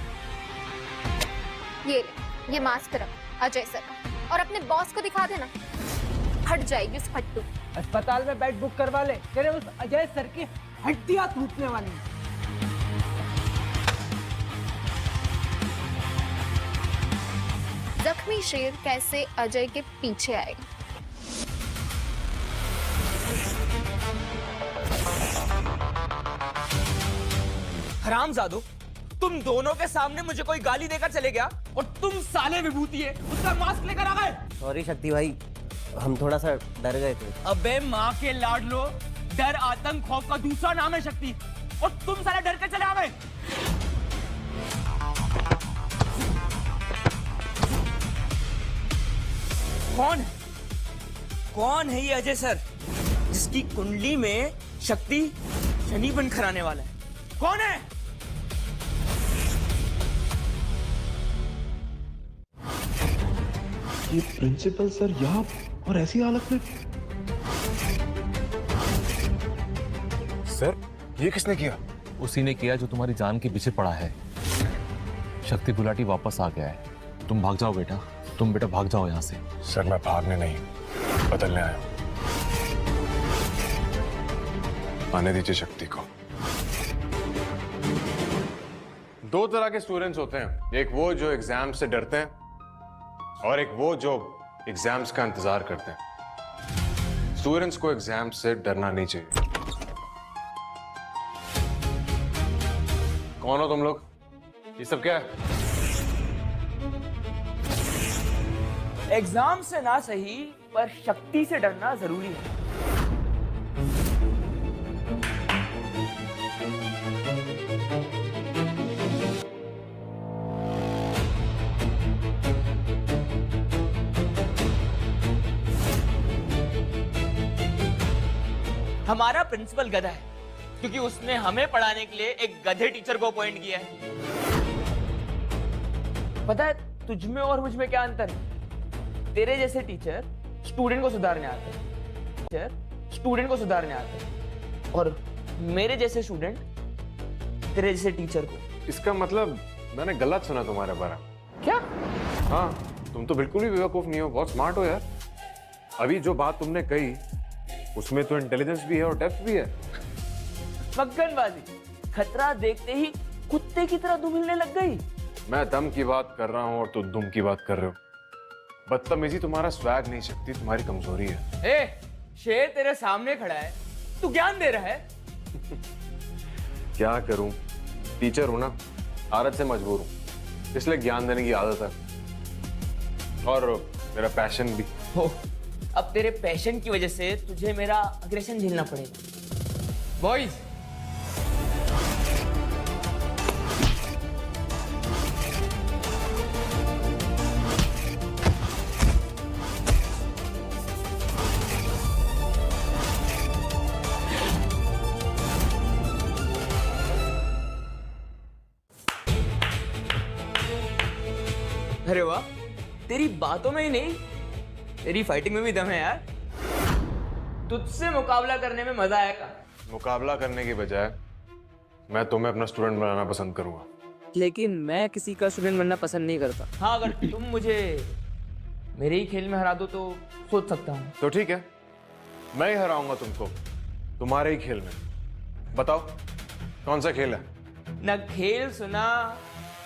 ये ले, ये मास्क रख अजय सर का, और अपने बॉस को दिखा देना, हट जाएगी उस फट्टू। अस्पताल में बेड बुक करवा ले, तेरे उस अजय सर की हड्डियां टूटने वाली हैं। जख्मी शेर कैसे अजय के पीछे आएगा। हरामजादो, तुम दोनों के सामने मुझे कोई गाली देकर चले गया और तुम साले विभूति है उसका मास्क लेकर आ गए। सॉरी शक्ति भाई, हम थोड़ा सा डर गए थे। अबे माँ के लाडलो, डर आतंक खौफ का दूसरा नाम है शक्ति, और तुम साले डर के चले आ गए। कौन है ये अजय सर जिसकी कुंडली में शक्ति शनि बनकर आने वाला है? कौन है? ये प्रिंसिपल सर यहाँ और ऐसी हालत में? सर, ये किसने किया? उसी ने किया जो तुम्हारी जान के पीछे पड़ा है। शक्ति गुलाटी वापस आ गया है। तुम भाग जाओ बेटा, तुम बेटा भाग जाओ यहाँ से। सर मैं भागने नहीं, बदलने आया हूं। आने दीजिए शक्ति को। दो तरह के स्टूडेंट्स होते हैं, एक वो जो एग्जाम से डरते हैं और एक वो जो एग्जाम्स का इंतजार करते हैं। स्टूडेंट्स को एग्जाम से डरना नहीं चाहिए। कौन हो तुम लोग? ये सब क्या है? एग्जाम से ना सही पर शक्ति से डरना जरूरी है। हमारा प्रिंसिपल गधा है क्योंकि उसने हमें पढ़ाने के लिए एक गधे टीचर को अपॉइंट किया है। पता है तुझ में और मुझ में क्या अंतर है? तेरे जैसे टीचर स्टूडेंट को सुधारने आते हैं, और मेरे जैसे स्टूडेंट तेरे जैसे टीचर को। इसका मतलब मैंने गलत सुना तुम्हारे बारे में। क्या? हाँ, तुम तो बिल्कुल भी बेवकूफ नहीं हो, बहुत स्मार्ट हो यार। अभी जो बात तुमने कही उसमें तो इंटेलिजेंस भी है और डेप्थ भी है। मक्खनबाजी, खतरा देखते ही कुत्ते की तरह दुम हिलने लग गई। मैं दम की बात कर रहा हूँ और तुम दुम की बात कर रहे हो। बदतमीजी तुम्हारा स्वैग नहीं, शक्ति तुम्हारी कमजोरी है। ए, शेर तेरे सामने खड़ा है, तू ज्ञान दे रहा है। क्या करूं, टीचर हूं ना, आदत से मजबूर हूं, इसलिए ज्ञान देने की आदत है और मेरा पैशन भी। हो, अब तेरे पैशन की वजह से तुझे मेरा अग्रेशन झेलना पड़ेगा। बॉयज, अरे वाह, तेरी बातों में ही नहीं तेरी फाइटिंग में भी दम है यार। तुझसे मुकाबला करने में मजा आएगा। मुकाबला करने की बजाय मैं तुम्हें अपना स्टूडेंट बनाना पसंद करूंगा। लेकिन मैं किसी का स्टूडेंट बनना पसंद नहीं करता। हाँ, अगर तुम मुझे मेरे ही खेल में हरा दो तो सोच सकता हूँ। तो ठीक है, मैं ही हराऊंगा तुमको तुम्हारे ही खेल में। बताओ कौन सा खेल है? ना खेल सुना,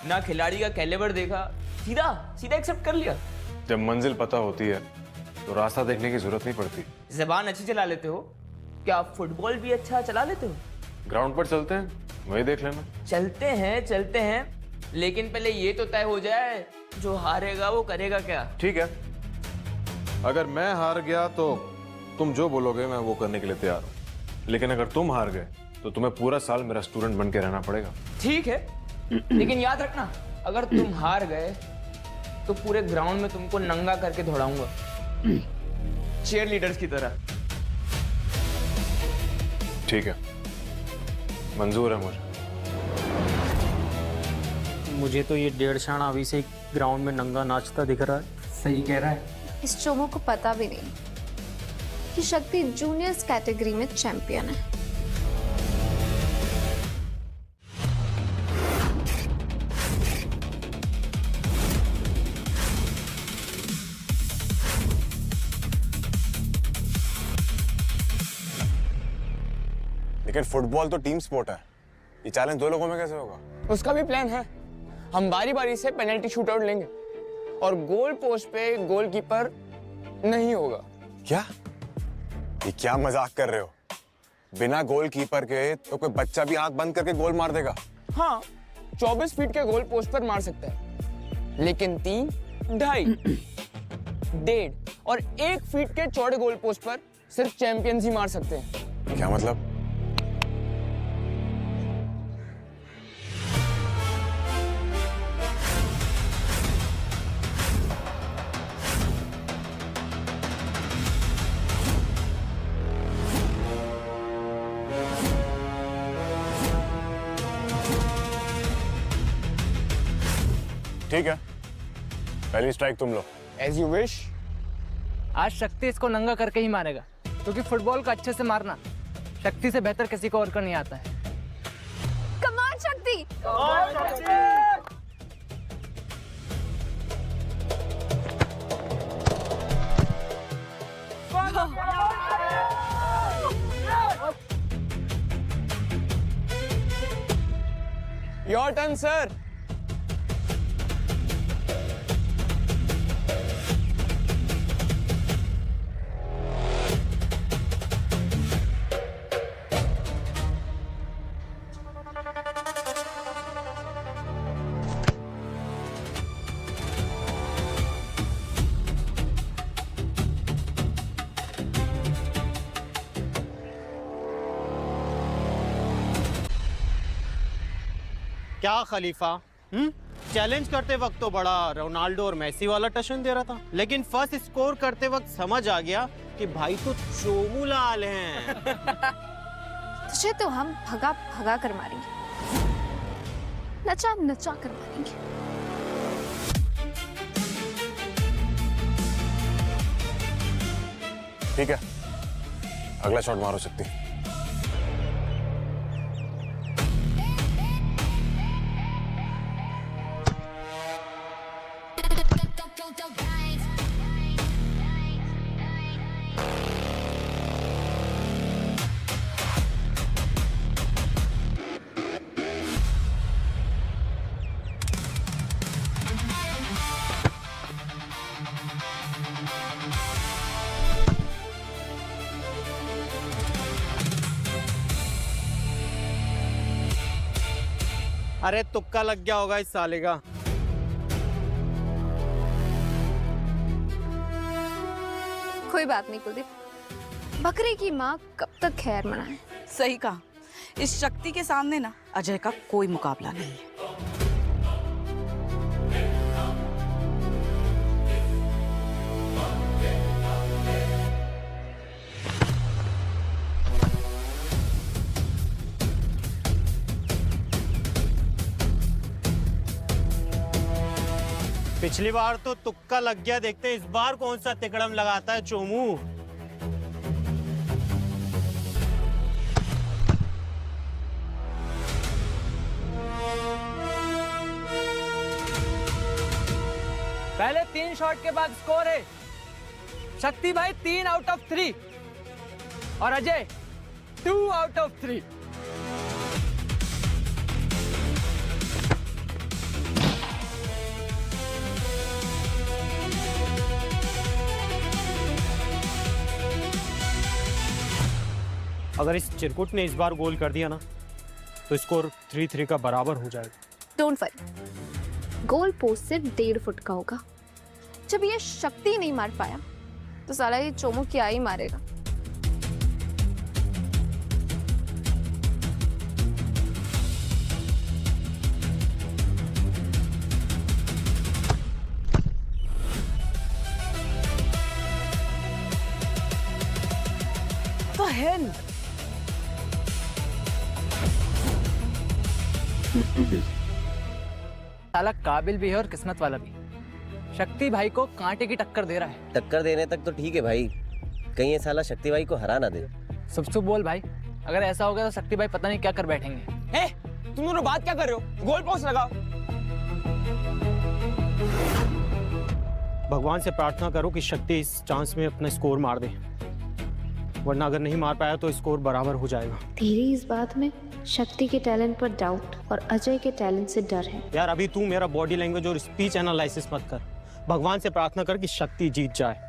ना खिलाड़ी का कैलिबर देखा, सीधा सीधा एक्सेप्ट कर लिया। जब मंजिल पता होती है तो रास्ता देखने की जरूरत नहीं पड़ती। ज़बान अच्छी चला लेते हो? क्या फुटबॉल भी अच्छा चला लेते हो? ग्राउंड पर चलते हैं, वही देख लेना। चलते हैं, लेकिन पहले ये तो तय हो जाए जो हारेगा वो करेगा क्या। ठीक है, अगर मैं हार गया तो तुम जो बोलोगे मैं वो करने के लिए तैयार हूँ, लेकिन अगर तुम हार गए तो तुम्हें पूरा साल मेरा स्टूडेंट बन के रहना पड़ेगा। ठीक है, लेकिन याद रखना, अगर तुम हार गए तो पूरे ग्राउंड में तुमको नंगा करके दौड़ाऊंगा, चीयर लीडर्स की तरह। ठीक है, मंजूर है मुझे। मुझे तो ये 1.5 शाना अभी से ग्राउंड में नंगा नाचता दिख रहा है। सही कह रहा है। इस चोमो को पता भी नहीं कि शक्ति जूनियर्स कैटेगरी में चैंपियन है। लेकिन फुटबॉल तो टीम स्पोर्ट है, ये चैलेंज 2 लोगों में कैसे होगा? उसका भी प्लान है। हम बारी बारी से पेनल्टी शूटआउट लेंगे और गोल पोस्ट पे गोलकीपर नहीं होगा। क्या? ये क्या मजाक कर रहे हो? बिना गोलकीपर के तो कोई बच्चा भी आंख बंद करके गोल मार देगा। हाँ, 24 फीट के गोल पोस्ट पर मार सकता है, लेकिन 3, 2.5, 1.5 और 1 फीट के चौड़े गोल पोस्ट पर सिर्फ चैंपियंस ही मार सकते हैं। क्या मतलब? ठीक है, पहली स्ट्राइक तुम लो। As you wish। आज शक्ति इसको नंगा करके ही मारेगा, क्योंकि फुटबॉल को अच्छे से मारना शक्ति से बेहतर किसी को और कर नहीं आता है। कम ऑन शक्ति। Your turn, sir। क्या खलीफा, चैलेंज करते वक्त तो बड़ा रोनाल्डो और मेसी वाला टशन दे रहा था, लेकिन फर्स्ट स्कोर करते वक्त समझ आ गया कि भाई तो चोमू लाल हैं। तुझे तो हम भगा भगा कर मारेंगे, नचा नचा कर मारेंगे। ठीक है, अगला शॉट मारो शक्ति। अरे तुक्का लग गया होगा इस साले का। कोई बात नहीं कुलदीप, बकरे की माँ कब तक खैर मनाए। सही कहा, इस शक्ति के सामने ना अजय का कोई मुकाबला नहीं है। पिछली बार तो तुक्का लग गया, देखते हैं इस बार कौन सा तिकड़म लगाता है चोमू। पहले 3 शॉट के बाद स्कोर है शक्ति भाई 3 आउट ऑफ 3 और अजय 2 आउट ऑफ 3। अगर इस चिरकुट ने इस बार गोल कर दिया ना तो स्कोर 3-3 का बराबर हो जाएगा। डोंट वरी, गोल पोस्ट सिर्फ 1.5 फुट का होगा। जब ये शक्ति नहीं मार पाया तो साला ये चोमू क्या ही मारेगा। तो हेल साला काबिल भी है और किस्मत वाला भी। शक्ति भाई को कांटे की टक्कर दे रहा है। टक्कर देने तक तो ठीक है भाई, कहीं ये साला शक्ति भाई को हरा ना दे। सुबह बोल भाई, अगर ऐसा होगा तो शक्ति भाई पता नहीं क्या कर बैठेंगे। हे, तुम दोनों बात क्या कर रहे हो? गोल पोस्ट लगाओ। भगवान से प्रार्थना करो कि शक्ति इस चांस में अपना स्कोर मार दे, वरना अगर नहीं मार पाया तो स्कोर बराबर हो जाएगा। तेरी इस बात में शक्ति के टैलेंट पर डाउट और अजय के टैलेंट से डर है। यार अभी तू मेरा बॉडी लैंग्वेज और स्पीच एनालिसिस मत कर, भगवान से प्रार्थना कर कि शक्ति जीत जाए।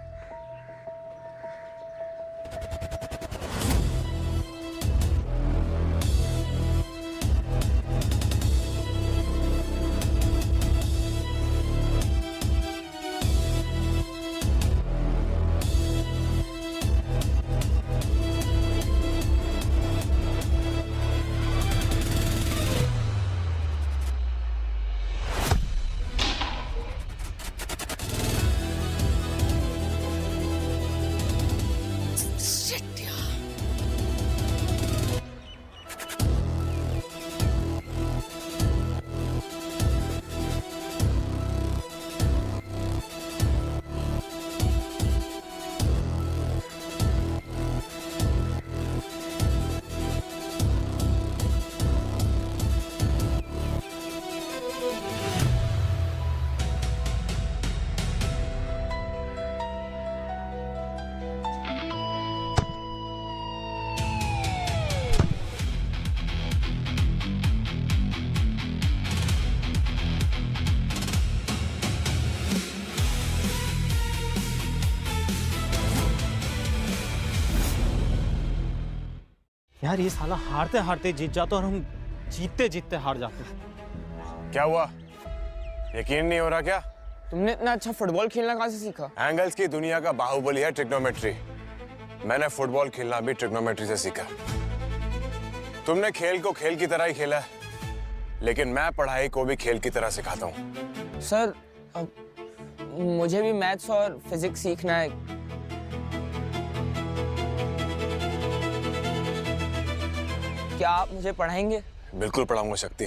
यार ये साला हारते हारते जीत जाता और हम जीतते जीतते हार जाते हैं। क्या हुआ? यकीन नहीं हो रहा क्या? तुमने इतना अच्छा फुटबॉल खेलना कहाँ से सीखा? एंगल्स की दुनिया का बाहुबली है ट्रिग्नोमेट्री। मैंने फुटबॉल खेलना भी ट्रिग्नोमेट्री से सीखा। तुमने खेल को खेल की तरह ही खेला है, लेकिन मैं पढ़ाई को भी खेल की तरह सिखाता हूँ। सर मुझे भी मैथ्स और फिजिक्स सीखना है। क्या आप मुझे पढ़ाएंगे? बिल्कुल पढ़ाऊंगा शक्ति,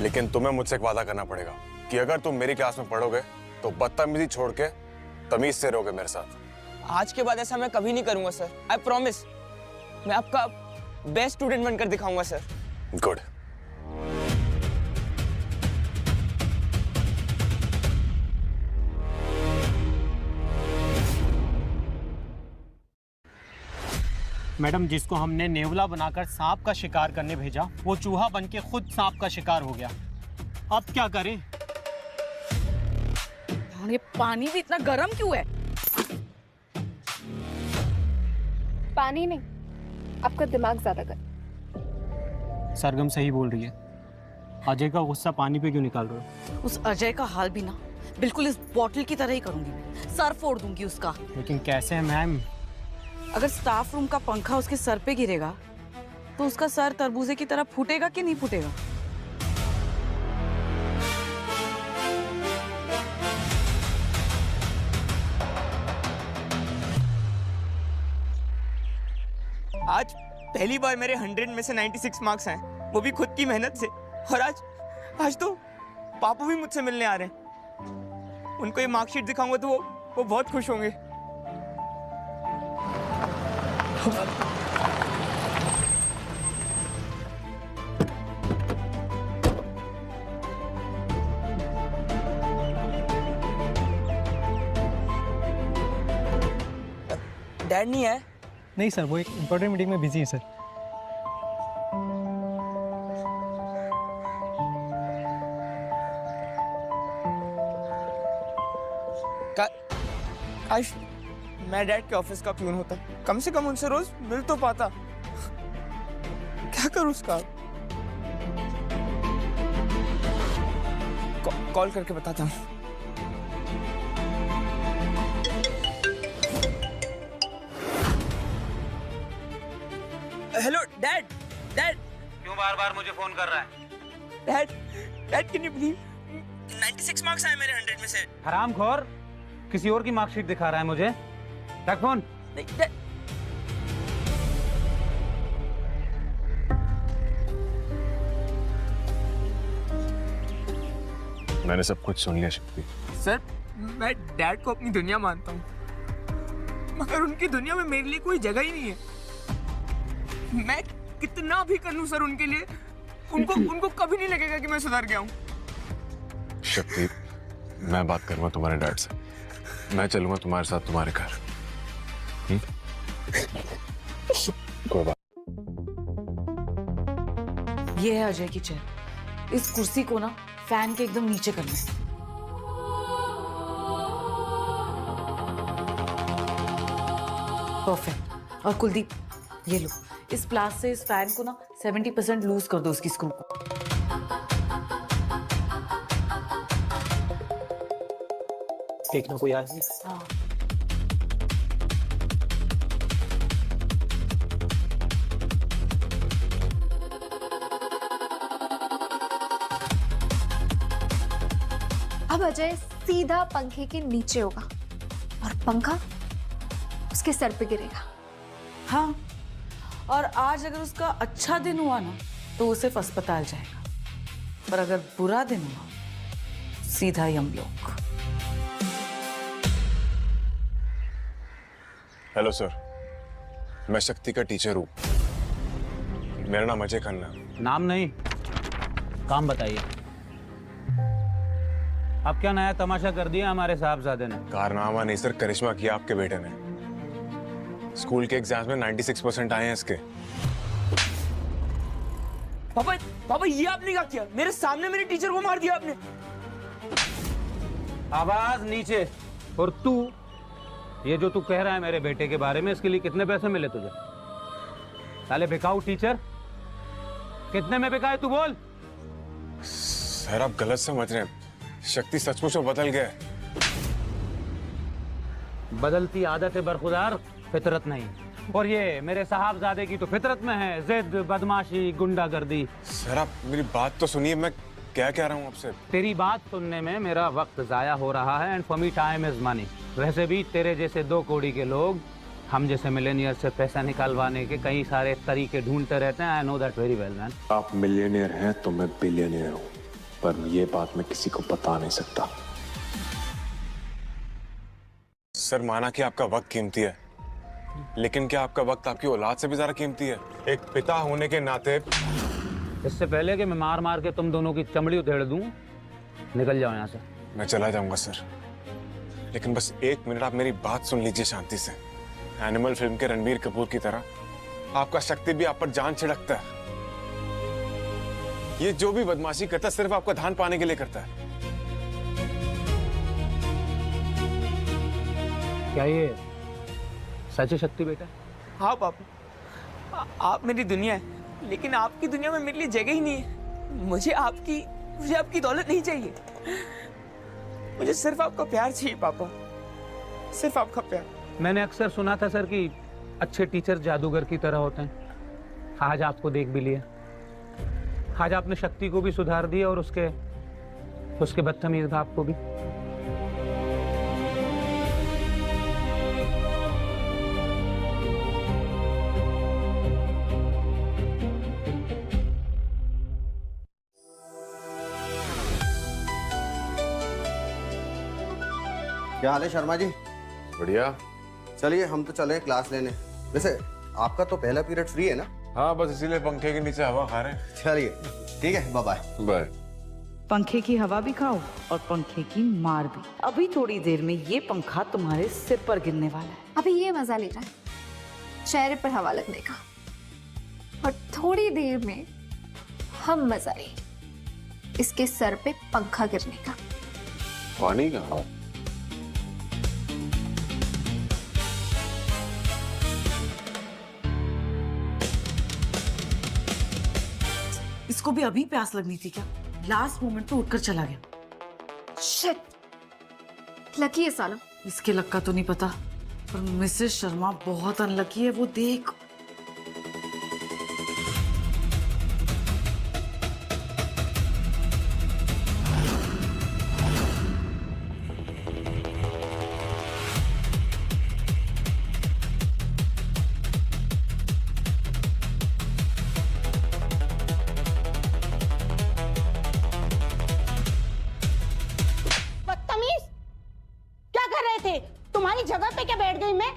लेकिन तुम्हें मुझसे एक वादा करना पड़ेगा कि अगर तुम मेरी क्लास में पढ़ोगे तो बदतमीजी छोड़ के तमीज से रहोगे मेरे साथ। आज के बाद ऐसा मैं कभी नहीं करूंगा सर, आई प्रॉमिस। मैं आपका बेस्ट स्टूडेंट बनकर दिखाऊंगा सर। गुड। मैडम, जिसको हमने नेवला बनाकर सांप का शिकार करने भेजा, वो चूहा बनके खुद सांप का शिकार हो गया। अब क्या करें? ये पानी भी इतना गर्म क्यों है? पानी नहीं, आपका दिमाग ज्यादा गर्म। सरगम सही बोल रही है। अजय का गुस्सा पानी पे क्यों निकाल रहे हो? उस अजय का हाल भी ना बिल्कुल इस बॉटल की तरह ही करूंगी मैं। सर फोड़ दूंगी उसका। लेकिन कैसे मैम? अगर स्टाफ रूम का पंखा उसके सर पे गिरेगा तो उसका सर तरबूजे की तरह फूटेगा कि नहीं फूटेगा? आज पहली बार मेरे 100 में से 96 मार्क्स आए, वो भी खुद की मेहनत से। और आज तो पापा भी मुझसे मिलने आ रहे हैं। उनको ये मार्कशीट दिखाऊंगा तो वो बहुत खुश होंगे। डैड नहीं है? नहीं सर, वो एक इम्पोर्टेंट मीटिंग में बिजी है सर। काश मैं डैड के ऑफिस का प्यून होता, कम से कम उनसे रोज मिल तो पाता। क्या करूं उसका? कॉल करके बताता हूँ। Hello dad. डैड क्यों बार बार मुझे फोन कर रहा है? Dad can you believe 96 marks आए मेरे 100 में से। हरामखोर, किसी और की मार्कशीट दिखा रहा है मुझे। रख फोन। मैंने सब कुछ सुन लिया शक्ति। सर मैं डैड को अपनी दुनिया मानता हूँ, मगर उनकी दुनिया में मेरे लिए कोई जगह ही नहीं है। मैं कितना भी कर लूं सर उनके लिए, उनको कभी नहीं लगेगा कि मैं सुधर गया हूँ। शक्ति, मैं बात करूंगा तुम्हारे डैड से। मैं चलूंगा तुम्हारे साथ तुम्हारे घर। कोई बात। ये है अजय की चेयर। इस कुर्सी को ना फैन के एकदम नीचे करना है। परफेक्ट। और कुलदीप, ये लो, इस प्लास से इस फैन को ना 70% लूज कर दो उसकी स्क्रू को। देखना कोई आया नहीं। हाँ। अब अजय सीधा पंखे के नीचे होगा और पंखा उसके सर पे गिरेगा। हाँ, और आज अगर उसका अच्छा दिन हुआ ना तो वो सिर्फ अस्पताल जाएगा, पर अगर बुरा दिन हुआ सीधा यमलोक। हेलो सर, मैं शक्ति का टीचर हूँ। मेरा नाम अजय खन्ना। नाम नहीं, काम बताइए। अब क्या नया तमाशा कर दिया हमारे साहबजादे ने? कारनामा नहीं सर, करिश्मा किया आपके बेटे ने। स्कूल के एग्जाम्स में 96% आए हैं इसके। पापा ये आपने क्या किया? मेरे सामने मेरे टीचर को मार दिया आपने। आवाज नीचे। और तू, ये जो तू कह रहा है मेरे बेटे के बारे में, इसके लिए कितने पैसे मिले तुझे? साले बिकाऊ टीचर, कितने में बिका है तू बोल? सर आप गलत समझ रहे हैं, शक्ति सचमुच में बदल गया। बदलती आदत है बरखुदार, फितरत नहीं। और ये मेरे साहबजादे की तो फितरत में है, जिद, बदमाशी, गुंडागर्दी। सर आप मेरी बात तो सुनिए, मैं क्या कह रहा हूँ आपसे। तेरी बात सुनने में मेरा वक्त जाया हो रहा है, and for me time is money. वैसे भी तेरे जैसे 2 कौड़ी के लोग हम जैसे मिलेनियर से पैसा निकालवाने के कई सारे तरीके ढूंढते रहते हैं। I know that very well man. आप मिलियनियर हैं तो मैं बिलियनियर हूँ, पर ये बात मैं किसी को बता नहीं सकता। सर माना कि आपका वक्त कीमती है, लेकिन क्या आपका वक्त आपकी औलाद से भी ज्यादा कीमती है? एक पिता होने के नाते। इससे पहले कि मैं मार मार के तुम दोनों की चमड़ी उधेड़ दूं, निकल जाओ यहाँ से। मैं चला जाऊंगा सर, लेकिन बस 1 मिनट आप मेरी बात सुन लीजिए शांति से। एनिमल फिल्म के रणबीर कपूर की तरह आपका शक्ति भी आप पर जान छिड़कता है। ये जो भी बदमाशी करता है सिर्फ आपका धान पाने के लिए करता है। क्या ये सच है शक्ति बेटा? हाँ पापा, आप मेरी दुनिया है, लेकिन आपकी दुनिया में मेरे लिए जगह ही नहीं है। मुझे आपकी दौलत नहीं चाहिए। मुझे सिर्फ आपका प्यार चाहिए पापा, सिर्फ आपका प्यार। मैंने अक्सर सुना था सर कि अच्छे टीचर जादूगर की तरह होते हैं। आज आपको देख भी लिया। आज आपने शक्ति को भी सुधार दिया और उसके बदतमीज बाप को भी। क्या हाल है शर्मा जी? बढ़िया। चलिए हम तो चले क्लास लेने। वैसे आपका तो पहला पीरियड फ्री है ना? हाँ, बस इसीलिए पंखे के नीचे हवा खा रहे हैं। चलिए ठीक है, बाय बाय। बाय। पंखे की हवा भी खाओ और पंखे की मार भी। अभी थोड़ी देर में ये पंखा तुम्हारे सिर पर गिरने वाला है। अभी ये मजा ले रहा है चेहरे पर हवा लगने का, और थोड़ी देर में हम मजा लेंगे इसके सर पे पंखा गिरने का। पानी का? इसको भी अभी प्यास लगनी थी क्या? लास्ट मोमेंट पे उठकर चला गया। शिट, लकी है साला। इसके लक का तो नहीं पता, पर मिसेस शर्मा बहुत अनलकी है। वो देख, तुम्हारी जगह पे क्या बैठ गई मैं?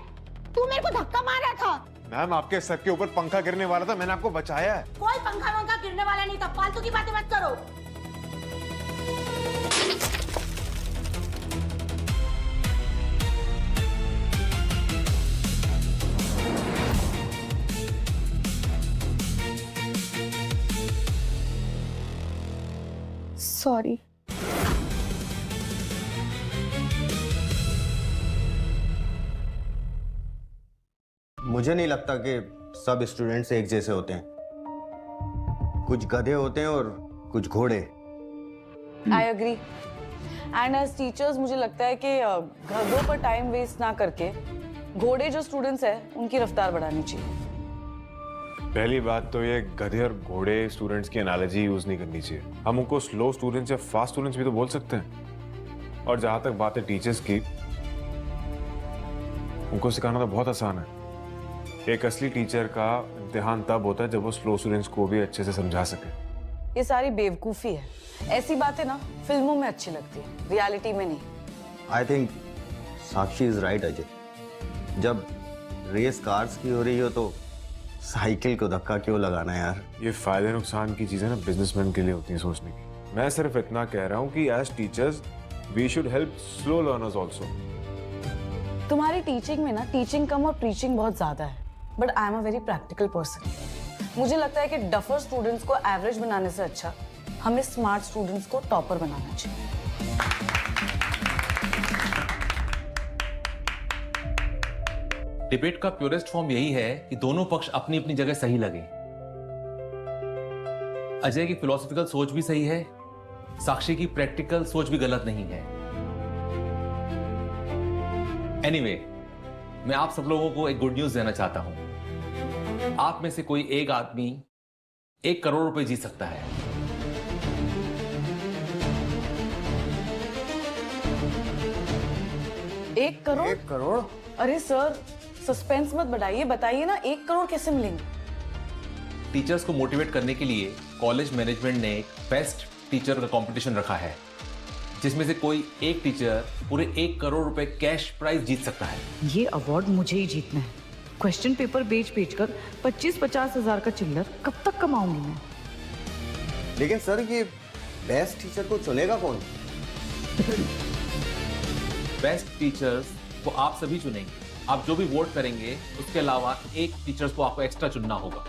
तू मेरे को धक्का मारा था। मैम आपके सर के ऊपर पंखा गिरने वाला था, मैंने आपको बचाया है। कोई पंखा वंखा गिरने वाला नहीं था, फालतू की बातें मत करो। सॉरी। मुझे नहीं लगता कि सब स्टूडेंट्स एक जैसे होते हैं। कुछ गधे होते हैं और कुछ घोड़े। I agree. And as teachers मुझे लगता है कि गधों पर टाइम वेस्ट ना करके घोड़े जो स्टूडेंट्स हैं उनकी रफ्तार बढ़ानी चाहिए। पहली बात तो ये गधे और घोड़े स्टूडेंट्स की एनालॉजी यूज नहीं करनी चाहिए। हम उनको स्लो स्टूडेंट्स या फास्ट स्टूडेंट्स भी तो बोल सकते हैं। और जहां तक बात है टीचर्स की, उनको सिखाना तो बहुत आसान है। एक असली टीचर का इम्तिहान तब होता है जब वो स्लो स्टूडेंट्स को भी अच्छे से समझा सके। ये सारी बेवकूफ़ी है। ऐसी बातें ना फिल्मों में अच्छी लगती है, रियलिटी में नहीं। I think Sakshi is right Ajay. जब रेस कार्स की हो रही हो तो साइकिल को धक्का क्यों लगाना यार। ये फायदे नुकसान की चीजें ना बिजनेसमैन के लिए होती हैं सोचने की। मैं सिर्फ इतना कह रहा हूँ कि as teachers we should help slow learners also. तुम्हारी टीचिंग में ना टीचिंग कम और प्रीचिंग बहुत ज्यादा है। But I am a very practical person. मुझे लगता है कि डफर स्टूडेंट्स को एवरेज बनाने से अच्छा हमें स्मार्ट स्टूडेंट्स को टॉपर बनाना चाहिए। डिबेट का प्योरेस्ट फॉर्म यही है कि दोनों पक्ष अपनी अपनी जगह सही लगे। अजय की फिलोसॉफिकल सोच भी सही है, साक्षी की प्रैक्टिकल सोच भी गलत नहीं है। एनीवे, मैं आप सब लोगों को एक गुड न्यूज देना चाहता हूं। आप में से कोई एक आदमी 1 करोड़ रुपए जीत सकता है। एक करोड़? 1 करोड़? अरे सर, सस्पेंस मत बढ़ाइए, बताइए ना 1 करोड़ कैसे मिलेंगे? टीचर्स को मोटिवेट करने के लिए कॉलेज मैनेजमेंट ने एक बेस्ट टीचर का कंपटीशन रखा है, जिसमें से कोई एक टीचर पूरे 1 करोड़ रुपए कैश प्राइज जीत सकता है। ये अवार्ड मुझे ही जीतना है। क्वेश्चन पेपर बेच कर 25-50 हजार का चिल्लर कब तक कमाऊंगी मैं? लेकिन सर ये बेस्ट टीचर को चुनेगा कौन? बेस्ट टीचर्स को आप सभी चुनेंगे। आप जो भी वोट करेंगे उसके अलावा एक टीचर्स को आपको एक्स्ट्रा चुनना होगा।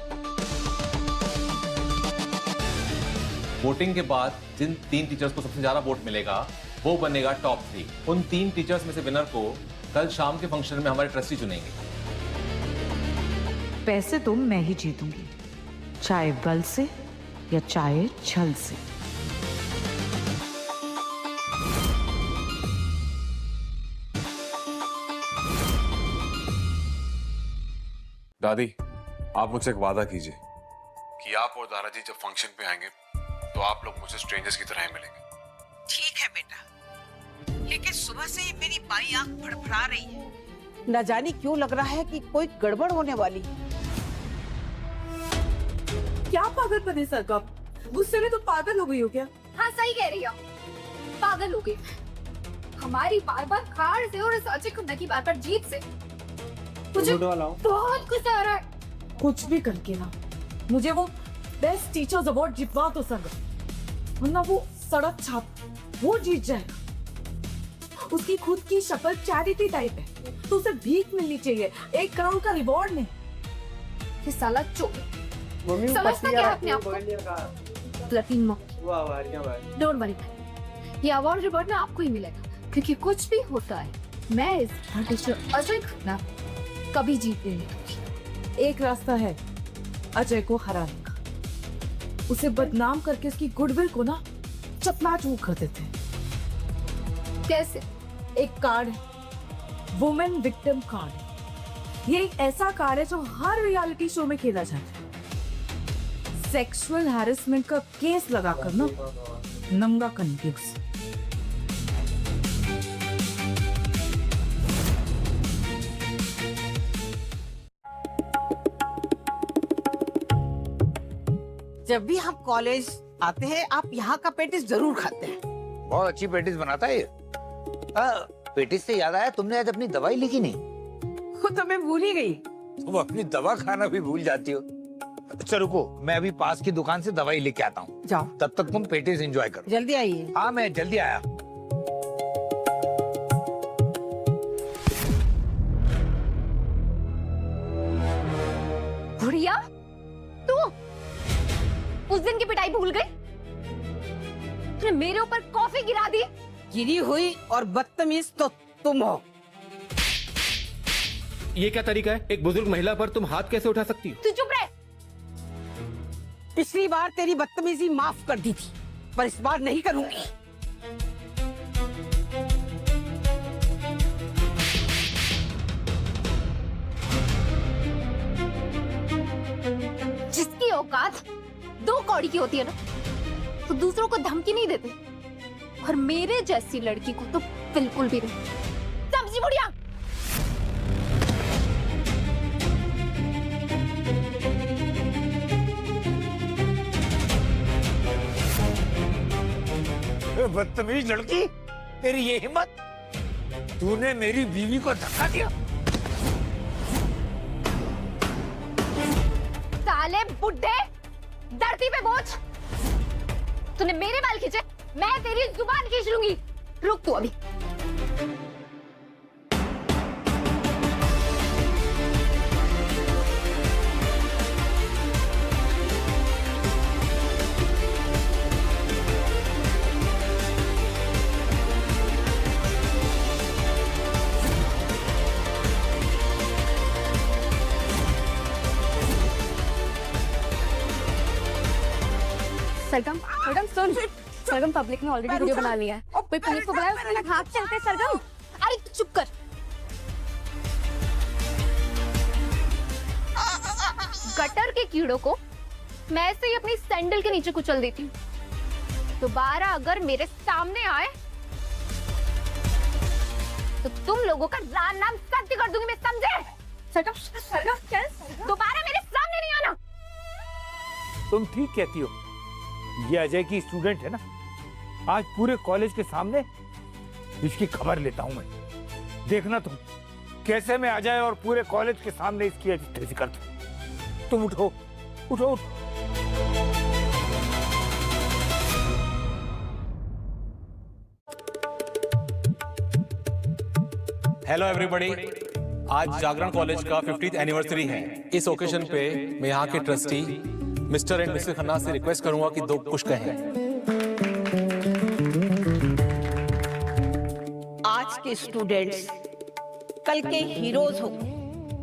वोटिंग के बाद जिन 3 टीचर्स को सबसे ज्यादा वोट मिलेगा वो बनेगा टॉप 3। उन 3 टीचर्स में से विनर को कल शाम के फंक्शन में हमारे ट्रस्टी चुनेंगे। पैसे तो मैं ही जीतूंगी, चाहे बल से या चाहे छल से। दादी, आप मुझसे एक वादा कीजिए कि आप और दादाजी जब फंक्शन पे आएंगे तो आप लोग मुझसे स्ट्रेंजर्स की तरह ही मिलेंगे। ठीक है बेटा, लेकिन सुबह से ही मेरी बाई आंख फड़फड़ा रही है। न जाने क्यों लग रहा है कि कोई गड़बड़ होने वाली है। क्या पागलपन है सर का? गुस्से में तो पागल हो गई हो क्या? हाँ सही कह रही हो, पागल हो गई। हमारी बार बार हार से और इस अजय कुंडा की बार बार जीत से मुझे बहुत गुस्सा आ रहा है। कुछ भी करके ना मुझे वो बेस्ट टीचर्स अवार्ड जितवा दो सर, वरना वो सड़क छाप वो जीत जाएगा। उसकी खुद की शक्ल चैरिटी टाइप है तो उसे भीख मिलनी चाहिए, 1 करोड़ का रिवॉर्ड नहीं। ये साला चोर समझता क्या अपने आप को? डोंट वरी, ये अवार्ड रिवॉर्ड ना आपको ही मिलेगा, क्योंकि कुछ भी होता है मैं इस टीचर अजय खन्ना कभी जीत नहीं दूंगी। एक रास्ता है अजय को हराने का, उसे बदनाम करके उसकी गुडविल को ना चकनाचूर कर देते हैं। कैसे? एक कार्ड है, वुमेन विक्टिम कार्ड। ये एक ऐसा कार्ड है जो हर रियलिटी शो में खेला जाता है। सेक्सुअल हैरेसमेंट का केस लगाकर ना नंगा करने उसे। जब भी हम कॉलेज आते हैं आप यहाँ का पेटिस जरूर खाते हैं। बहुत अच्छी पेटिस बनाता है ये। पेटिस से याद आया, तुमने आज अपनी दवाई ली कि नहीं? वो तो मैं भूल ही गई। तुम अपनी दवा खाना भी भूल जाती हो। अच्छा रुको, मैं अभी पास की दुकान से दवाई लेके आता हूँ। जाओ। तब तक तुम पेटिस एंजॉय करो। जल्दी आइए। हाँ मैं जल्दी आया। बुढ़िया, तू उस दिन की पिटाई भूल गई? तूने मेरे ऊपर कॉफी गिरा दी। गिरी हुई और बदतमीज तो तुम हो। ये क्या तरीका है? एक बुजुर्ग महिला पर तुम हाथ कैसे उठा सकती हो? तू चुप रह। पिछली बार तेरी बदतमीजी माफ कर दी थी, पर इस बार नहीं करूंगी। जिसकी औकात 2 कौड़ी की होती है ना, तो दूसरों को धमकी नहीं देते, और मेरे जैसी लड़की को तो बिल्कुल भी नहीं। समझी बुढ़िया? बदतमीज लड़की, तेरी ये हिम्मत! तूने मेरी बीवी को धक्का दिया। साले बुड्ढे, धरती पे बोझ। तूने मेरे बाल खींचे, मैं तेरी जुबान खींच लूंगी। रुक तू अभी। सरगम, सरगम सुन। सरगम पब्लिक ने ऑलरेडी वीडियो बना लिया है। कोई पुलिस को बुलाया, उसके भाग चलते। सरगम, अरे चुप कर। गटर के कीड़ों को मैं ऐसे ही अपनी सैंडल के नीचे कुचल देती हूँ। दोबारा अगर मेरे सामने आए तो तुम लोगों का राम नाम सत्य कर दूंगी मैं, समझे? सरगम, सरगम चल। दोबारा मेरे सामने नहीं आना। तुम ठीक कहती हो। ये अजय की स्टूडेंट है ना, आज पूरे कॉलेज के सामने इसकी खबर लेता हूं मैं। देखना तुम कैसे मैं अजय और पूरे कॉलेज के सामने इसकी रजिस्ट्रेशन करता हूं। तुम उठो, उठो, उठो। हेलो एवरीबॉडी, आज जागरण कॉलेज का 50th एनिवर्सरी है। इस ओकेजन पे मैं यहाँ के trustee mister and Mrs Khanna से रिक्वेस्ट करूंगा कि 2 कुछ कहें। आज के स्टूडेंट्स कल के हीरोज हो,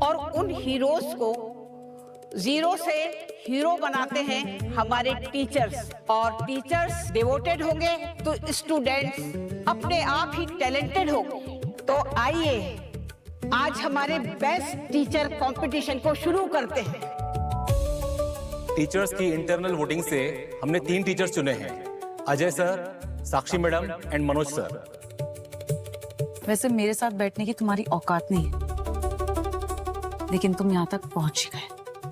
और उन हीरोज को जीरो से हीरो बनाते हैं हमारे टीचर्स, और टीचर्स डिवोटेड होंगे तो स्टूडेंट्स अपने आप ही टैलेंटेड होंगे। तो आइए आज हमारे बेस्ट टीचर कंपटीशन को शुरू करते हैं। टीचर्स की इंटरनल वोटिंग से हमने 3 टीचर्स चुने हैं, Ajay sir, Sakshi madam and Manoj sir. वैसे मेरे साथ बैठने की तुम्हारी औकात नहीं है, लेकिन तुम यहाँ तक पहुंच ही गए।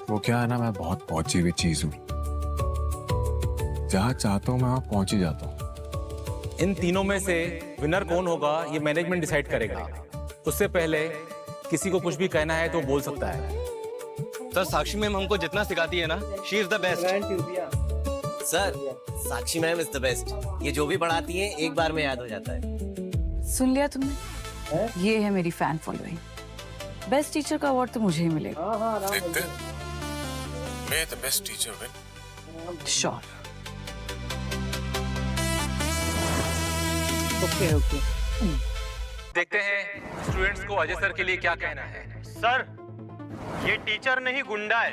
वो क्या है ना, मैं बहुत पहुंची हुई चीज हूँ। जहाँ चाहता हूँ मैं वहाँ पहुंच ही जाता हूँ। इन तीनों में से विनर कौन होगा ये मैनेजमेंट डिसाइड करेगा। उससे पहले किसी को कुछ भी कहना है तो बोल सकता है। सर, साक्षी मैम हमको जितना सिखाती है ना, she is the best. Sir, Sakshi ma'am is the best. ये जो भी पढ़ाती है एक बार में याद हो जाता है। सुन लिया तुमने? ये है मेरी फैन फॉलोइंग। बेस्ट टीचर का अवार्ड तो मुझे ही मिलेगा। मैं the best teacher win. Sure. Okay okay. देखते हैं स्टूडेंट्स को अजय सर के लिए क्या कहना है। सर, ये टीचर नहीं गुंडा है।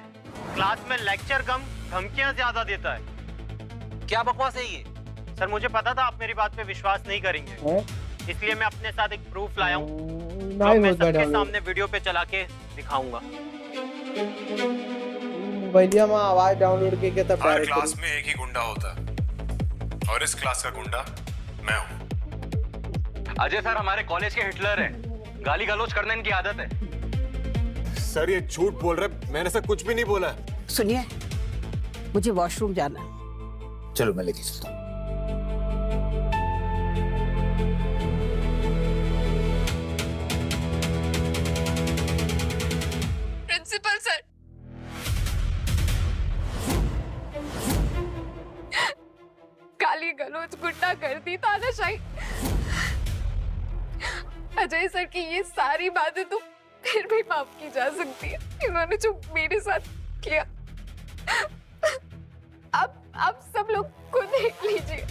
क्लास में लेक्चर कम, धमकियां ज्यादा देता है। क्या बकवास है ये? सर, मुझे पता था आप मेरी बात पे विश्वास नहीं करेंगे, इसलिए मैं अपने साथ एक प्रूफ लाया हूँ, जो मैं सबके सामने वीडियो पे चला के दिखाऊंगा। भैया मैं आवाज डाउनलोड के क्या था? हर क्लास में एक ही गुंडा होता है, और इस क्लास का गुंडा मैं हूँ। अजय सर हमारे कॉलेज के हिटलर हैं। गाली गलौज करना इनकी आदत है। सर, ये झूठ बोल रहे, मैंने ऐसा कुछ भी नहीं बोला। सुनिए, मुझे वॉशरूम जाना है। चलो मैं लेके चलता हूँ। प्रिंसिपल सर, गाली गलौज, गुंडागर्दी, तानाशाही, अजय सर की ये सारी बातें तो फिर भी माफ की जा सकती है। इन्होंने जो मेरे साथ किया, अब सब लोग खुद देख लीजिए।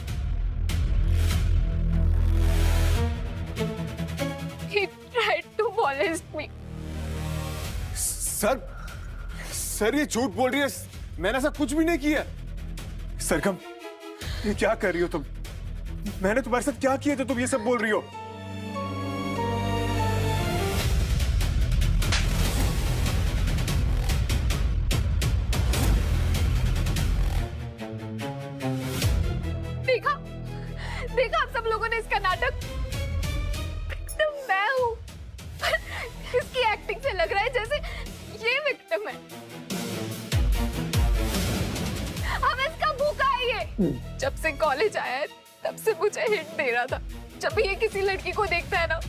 Against me. सर ये झूठ बोल रही है, मैंने ऐसा कुछ भी नहीं किया। सरगम, ये क्या कर रही हो तुम? मैंने तुम्हारे साथ क्या किया तो तुम ये सब बोल रही हो? देखा आप सब लोगों ने इसका नाटक। तो मैं हूँ, इसकी एक्टिंग से लग रहा है जैसे ये विक्टिम है। अब इसका भूखा है ये। जब से कॉलेज आया है तब से मुझे हिट दे रहा था। जब भी ये किसी लड़की को देखता है ना,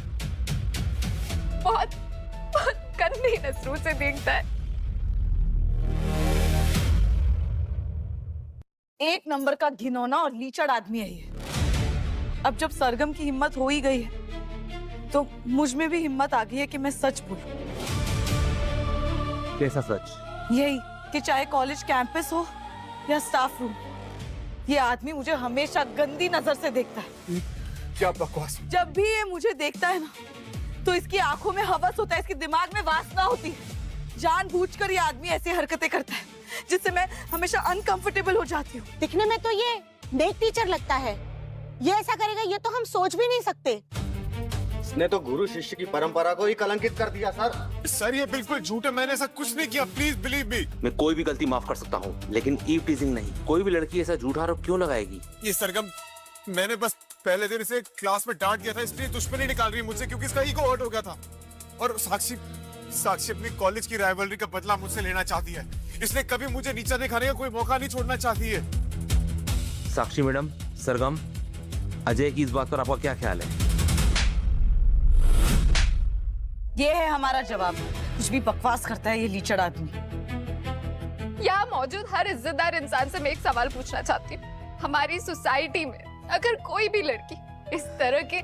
बहुत बहुत गंदी नजरों से देखता है। एक नंबर का घिनौना और लीचड़ आदमी है ये। अब जब सरगम की हिम्मत हो ही गई है तो मुझ में भी हिम्मत आ गई है कि मैं सच बोलूं। कैसा सच? यही कि चाहे कॉलेज कैंपस हो या स्टाफ रूम, ये आदमी मुझे हमेशा गंदी नजर से देखता है। क्या बकवास! जब भी ये मुझे देखता है ना तो इसकी आंखों में हवस होता है, इसके दिमाग में वासना होती है। जानबूझकर ये आदमी ऐसी हरकतें करता है जिससे मैं हमेशा अनकंफर्टेबल हो जाती हूँ। दिखने में तो ये नेक टीचर लगता है, ये ऐसा करेगा ये तो हम सोच भी नहीं सकते। इसने तो गुरु शिष्य की परंपरा को ही कलंकित कर दिया सर। सर ये बिल्कुल झूठ है, मैंने ऐसा कुछ नहीं किया, प्लीज बिलीव मी। मैं कोई भी गलती माफ कर सकता हूँ, लेकिन ईव टीजिंग नहीं। कोई भी लड़की ऐसा झूठा आरोप क्यों लगाएगी? ये सरगम, मैंने बस पहले दिन इसे क्लास में डांट दिया था, इसलिए दुश्मनी निकाल रही है मुझसे क्योंकि इसका ईगो हर्ट हो गया था। और साक्षी अपनी कॉलेज की राइवलरी का बदला मुझसे लेना चाहती है, इसलिए कभी मुझे नीचा दिखाने का कोई मौका नहीं छोड़ना चाहती है। साक्षी मैडम, सरगम, अजय की इस बात पर आपका क्या ख्याल है? ये है हमारा जवाब। कुछ भी बकवास करता है ये लीचड़ आदमी। यहाँ मौजूद हर इज्जतदार इंसान से मैं एक सवाल पूछना चाहती हूँ। हमारी सोसाइटी में अगर कोई भी लड़की इस तरह के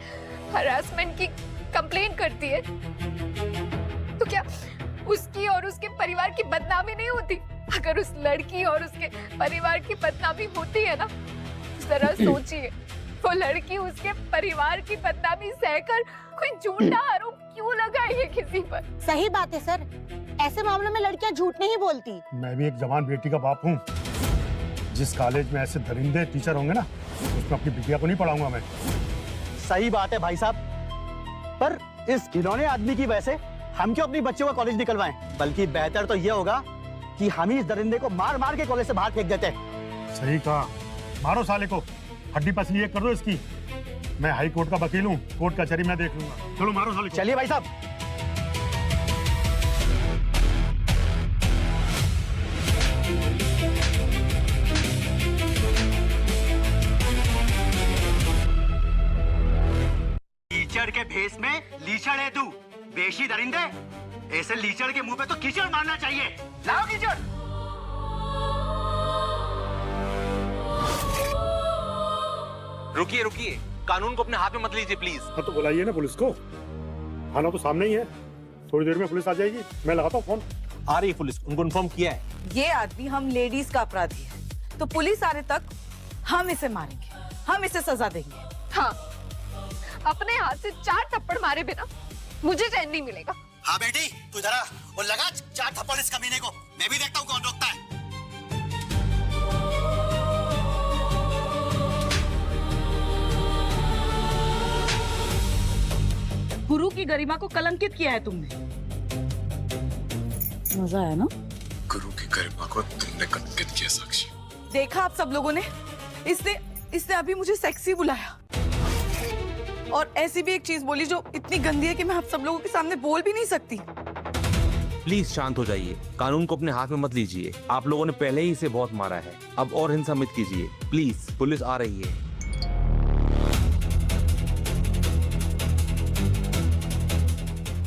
हरासमेंट की कंप्लेंट करती है तो क्या उसकी और उसके परिवार की बदनामी नहीं होती? अगर उस लड़की और उसके परिवार की बदनामी होती है ना, जरा सोचिए वो लड़की उसके परिवार की बदनामी सहकर कोई झूठा आरोप क्यों लगाएगी किसी पर? सही बात है सर, ऐसे मामलों में लड़कियां झूठ नहीं बोलती। मैं भी एक जवान बेटी का बाप हूँ। जिस कॉलेज में ऐसे दरिंदे टीचर होंगे ना, उसमें अपनी बिटिया को नहीं पढ़ाऊंगा मैं। सही बात है भाई साहब, पर इस घिनौने आदमी की वजह से हम क्यों अपनी बच्चों का कॉलेज निकलवाएं? बल्कि बेहतर तो ये होगा कि हम ही इस दरिंदे को मार मार के कॉलेज से बाहर फेंक देते हैं। सही कहा, मारो साले को, हड्डी पसली एक कर दो इसकी। मैं हाई कोर्ट का वकील हूँ, कोर्ट कचहरी में देख लूंगा। चलो मारो साले को। चलिए भाई साहब। कीचड़ के भेस में लीचड़ है तू, बेशी दरिंदे। ऐसे लीचड़ के मुंह पे तो कीचड़ मारना चाहिए। लाओ कीचड़। रुकिए रुकिए, कानून को अपने हाथ में मत लीजिए प्लीज। हाँ तो बुलाइए ना पुलिस को, थाना तो सामने ही है, थोड़ी देर में पुलिस आ जाएगी। मैं लगाता हूँ फोन। आ रही पुलिस, उनको इन्फॉर्म किया है। ये आदमी हम लेडीज का अपराधी है, तो पुलिस आने तक हम इसे मारेंगे, हम इसे सजा देंगे। हाँ, अपने हाथ से 4 थप्पड़ मारे बिना मुझे चैन नहीं मिलेगा। हाँ बेटी, तू जरा और लगा 4 थप्पड़ इस कमीने को। मैं भी देखता हूँ कौन रोकता है। गुरु की गरिमा को कलंकित किया है तुमने। मजा आया ना? गुरु की गरिमा को तुमने कलंकित किया साक्षी। देखा आप सब लोगों ने, इसने अभी मुझे सेक्सी बुलाया और ऐसी भी एक चीज बोली जो इतनी गंदी है कि मैं आप सब लोगों के सामने बोल भी नहीं सकती। प्लीज शांत हो जाइए, कानून को अपने हाथ में मत लीजिए। आप लोगों ने पहले ही इसे बहुत मारा है, अब और हिंसा मत कीजिए प्लीज। पुलिस आ रही है।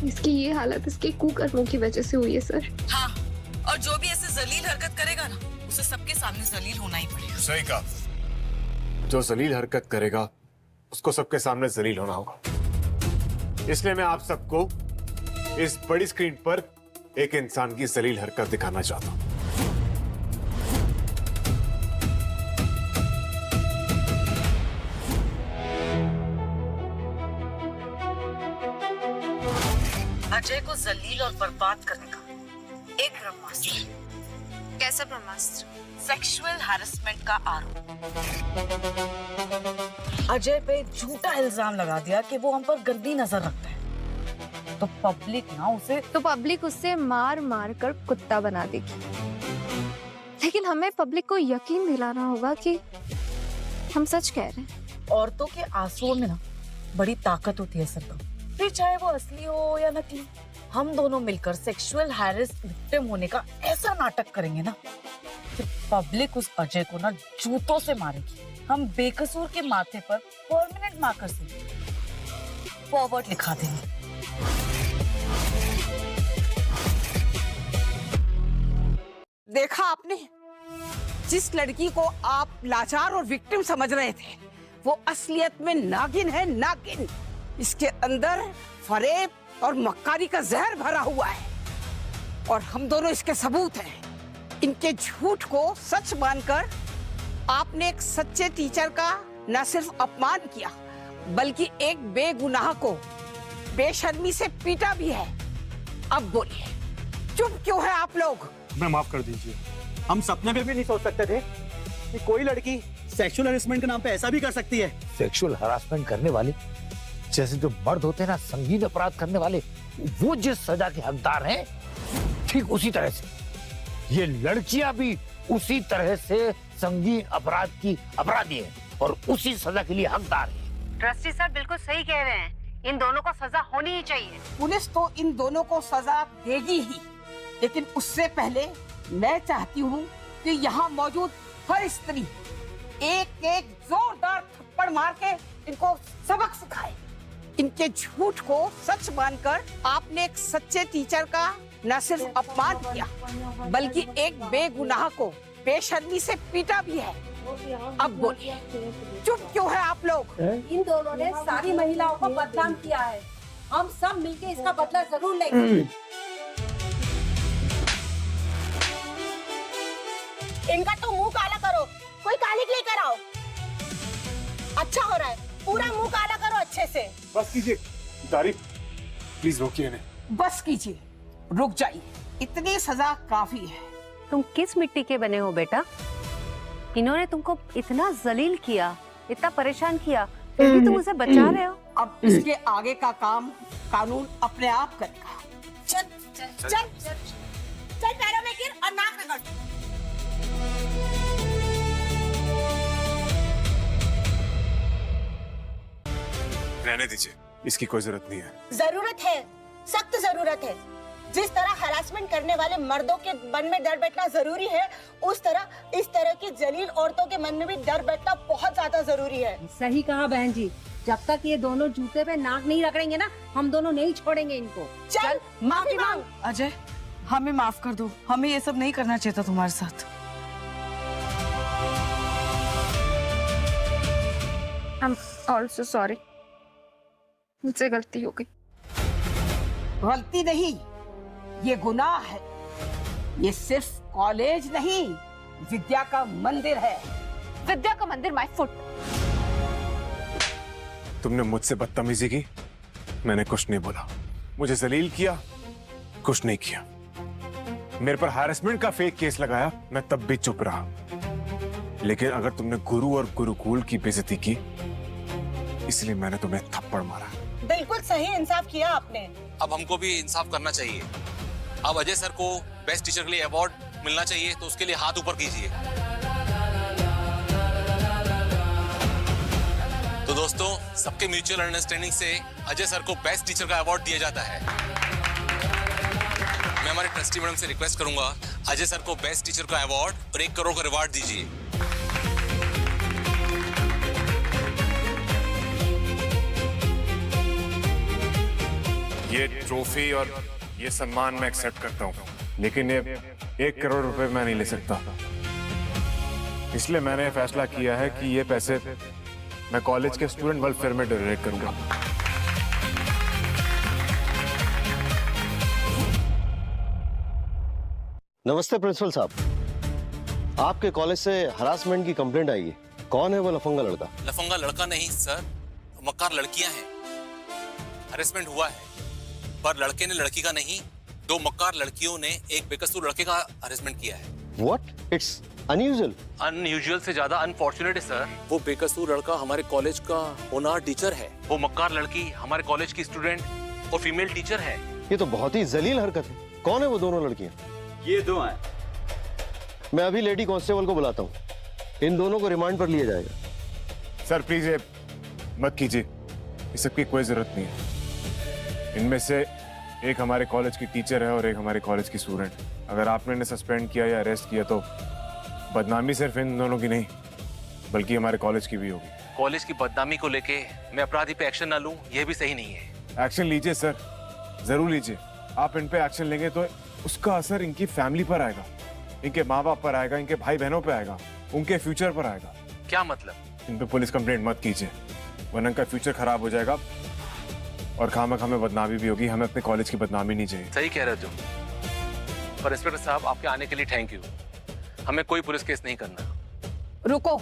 इसकी ये हालत इसके कुकर्मों की वजह से हुई है सर। हाँ, और जो भी ऐसे जलील हरकत करेगा ना, उसे सबके सामने जलील होना ही पड़ेगा। सही कहा, जो जलील हरकत करेगा उसको सबके सामने जलील होना होगा। इसलिए मैं आप सबको इस बड़ी स्क्रीन पर एक इंसान की जलील हरकत दिखाना चाहता हूं। अजय को जलील और बर्बाद करने का एक ब्रह्मास्त्र। कैसा ब्रह्मास्त्र? सेक्सुअल हैरेसमेंट का आरोप। अजय पे झूठा इल्जाम लगा दिया कि वो हम पर गंदी नजर रखता है, तो पब्लिक उससे मार मार कर कुत्ता बना देगी। लेकिन हमें पब्लिक को यकीन दिलाना होगा कि हम सच कह रहे हैं। औरतों के आंसुओं में ना बड़ी ताकत होती है सरकार, फिर चाहे वो असली हो या नकली। हम दोनों मिलकर सेक्सुअल हैरेस विक्टिम होने का ऐसा नाटक करेंगे ना कि पब्लिक उस अजय को ना जूतों से मारेगी। हम बेकसूर के माथे पर परमानेंट मार्कर से फॉरवर्ड लिखा देंगे। देखा आपने, जिस लड़की को आप लाचार और विक्टिम समझ रहे थे, वो असलियत में नागिन है, नागिन। इसके अंदर फरेब और मक्कारी का जहर भरा हुआ है, और हम दोनों इसके सबूत हैं। इनके झूठ को सच मानकर आपने एक सच्चे टीचर का न सिर्फ अपमान किया, बल्कि एक बेगुनाह को बेशर्मी से पीटा भी है। अब बोलिए, चुप क्यों है आप लोग? मैं माफ कर दीजिए। हम सपने में भी नहीं सोच सकते थे कि कोई लड़की सेक्सुअल हैरेसमेंट के नाम पे ऐसा भी कर सकती है। सेक्सुअल हरासमेंट करने वाले जैसे जो मर्द होते हैं ना, संगीन अपराध करने वाले, वो जिस सजा के हकदार हैं, ठीक उसी तरह से ये लड़कियां भी उसी तरह से संगीन अपराध की अपराधी है और उसी सजा के लिए हकदार है। ट्रस्टी सर बिल्कुल सही कह रहे हैं, इन दोनों को सजा होनी ही चाहिए। पुलिस तो इन दोनों को सजा देगी ही, लेकिन उससे पहले मैं चाहती हूँ कि यहाँ मौजूद हर स्त्री एक एक जोरदार थप्पड़ मार के इनको सबक सिखाए। इनके झूठ को सच मानकर आपने एक सच्चे टीचर का न सिर्फ अपमान किया, बल्कि एक बेगुनाह को बेशर्मी से पीटा भी है। अब बोलिए, चुप क्यों है आप लोग? इन दोनों ने सारी महिलाओं को बदनाम किया है। हम सब मिलके इसका बदला जरूर लेंगे। इनका तो मुंह काला करो, कोई कालिक लेकर आओ। अच्छा हो रहा है, पूरा मुंह काला करो अच्छे से। बस कीजिए तारीफ, प्लीज रोकिए इन्हें। बस कीजिए, रुक जाइए, इतनी सजा काफी है। तुम किस मिट्टी के बने हो बेटा? इन्होंने तुमको इतना जलील किया, इतना परेशान किया, फिर भी तुम उसे बचा रहे हो। अब इसके आगे का काम कानून अपने आप करेगा। चल चल चल चल, पैरों में गिर और नाक रगड़। रहने दीजिए, इसकी कोई जरूरत नहीं है। जरूरत है, सख्त जरूरत है। जिस तरह हरासमेंट करने वाले मर्दों के मन में डर बैठना जरूरी है, उस तरह इस तरह की जलील औरतों के मन में भी डर बैठना बहुत ज्यादा जरूरी है। सही कहा बहन जी, जब तक ये दोनों जूते पे नाक नहीं रगड़ेंगे ना, हम दोनों नहीं छोड़ेंगे इनको। चल माफी मांग। अजय, हमें माफ कर दो, हमें ये सब नहीं करना चाहिए था तुम्हारे साथ। I'm also sorry, मुझसे गलती हो गई। गलती नहीं, ये गुनाह है। ये सिर्फ कॉलेज नहीं, विद्या का मंदिर है। विद्या का मंदिर माय फुट। तुमने मुझसे बदतमीजी की, मैंने कुछ नहीं बोला। मुझे जलील किया, कुछ नहीं किया। मेरे पर हैरेसमेंट का फेक केस लगाया, मैं तब भी चुप रहा। लेकिन अगर तुमने गुरु और गुरुकुल की बेइज्जती की, इसलिए मैंने तुम्हें थप्पड़ मारा। बिल्कुल सही इंसाफ किया आपने। अब हमको भी इंसाफ करना चाहिए। अब अजय सर को बेस्ट टीचर के लिए अवार्ड मिलना चाहिए, तो उसके लिए हाथ ऊपर कीजिए। तो दोस्तों, सबके म्यूचुअल अंडरस्टैंडिंग से अजय सर को बेस्ट टीचर का अवार्ड दिया जाता है। मैं हमारे ट्रस्टी मैडम से रिक्वेस्ट करूंगा, अजय सर को बेस्ट टीचर का अवार्ड और 1 करोड़ का रिवार्ड दीजिए। ये ट्रॉफी और ये सम्मान मैं एक्सेप्ट करता हूँ, लेकिन ये 1 करोड़ रुपए मैं नहीं ले सकता। इसलिए मैंने फैसला किया है कि ये पैसे मैं कॉलेज के स्टूडेंट वेलफेयर में डोनेट करूंगा। नमस्ते प्रिंसिपल साहब, आपके कॉलेज से हरासमेंट की कंप्लेंट आई है। कौन है वो लफंगा लड़का? लफंगा लड़का नहीं सर, मक्कार लड़कियां हैं। हरेसमेंट हुआ है, पर लड़के ने लड़की का नहीं, 2 मक्कार लड़कियों ने एक बेकसूर लड़के का हरेसमेंट किया है। What? It's unusual. अनयूजुअल से ज्यादा अनफॉर्चुनेट है सर। वो बेकसूर लड़का हमारे कॉलेज का होनहार टीचर है, वो मक्कार लड़की हमारे कॉलेज की स्टूडेंट और फीमेल टीचर है। ये तो बहुत ही जलील हरकत है। कौन है वो दोनों लड़कियां? ये 2 हैं। मैं अभी लेडी कांस्टेबल को बुलाता हूँ, इन दोनों को रिमांड पर लिया जाएगा। सर प्लीज ये मत कीजिए, इस सब की कोई जरूरत नहीं है। इनमें से एक हमारे कॉलेज की टीचर है और एक हमारे कॉलेज की स्टूडेंट। अगर आपने इन्हें सस्पेंड किया या अरेस्ट किया तो बदनामी सिर्फ इन दोनों की नहीं बल्कि हमारे कॉलेज की भी होगी। कॉलेज की बदनामी को लेके मैं अपराधी पे एक्शन ना लूं, ये भी सही नहीं है। एक्शन लीजिए सर, जरूर लीजिए। आप इन पे एक्शन लेंगे तो उसका असर इनकी फैमिली पर आएगा, इनके माँ बाप पर आएगा, इनके भाई बहनों पर आएगा, उनके फ्यूचर पर आएगा। क्या मतलब? इन पे पुलिस कंप्लेंट मत कीजिए वरना इनका फ्यूचर खराब हो जाएगा और खामखा हमें बदनामी भी होगी। हमें अपने कॉलेज की बदनामी नहीं चाहिए। सही कह रहे हो तुम। पर इंस्पेक्टर साहब, आपके आने के लिए थैंक यू। हमें कोई पुलिस केस नहीं करना। रुको,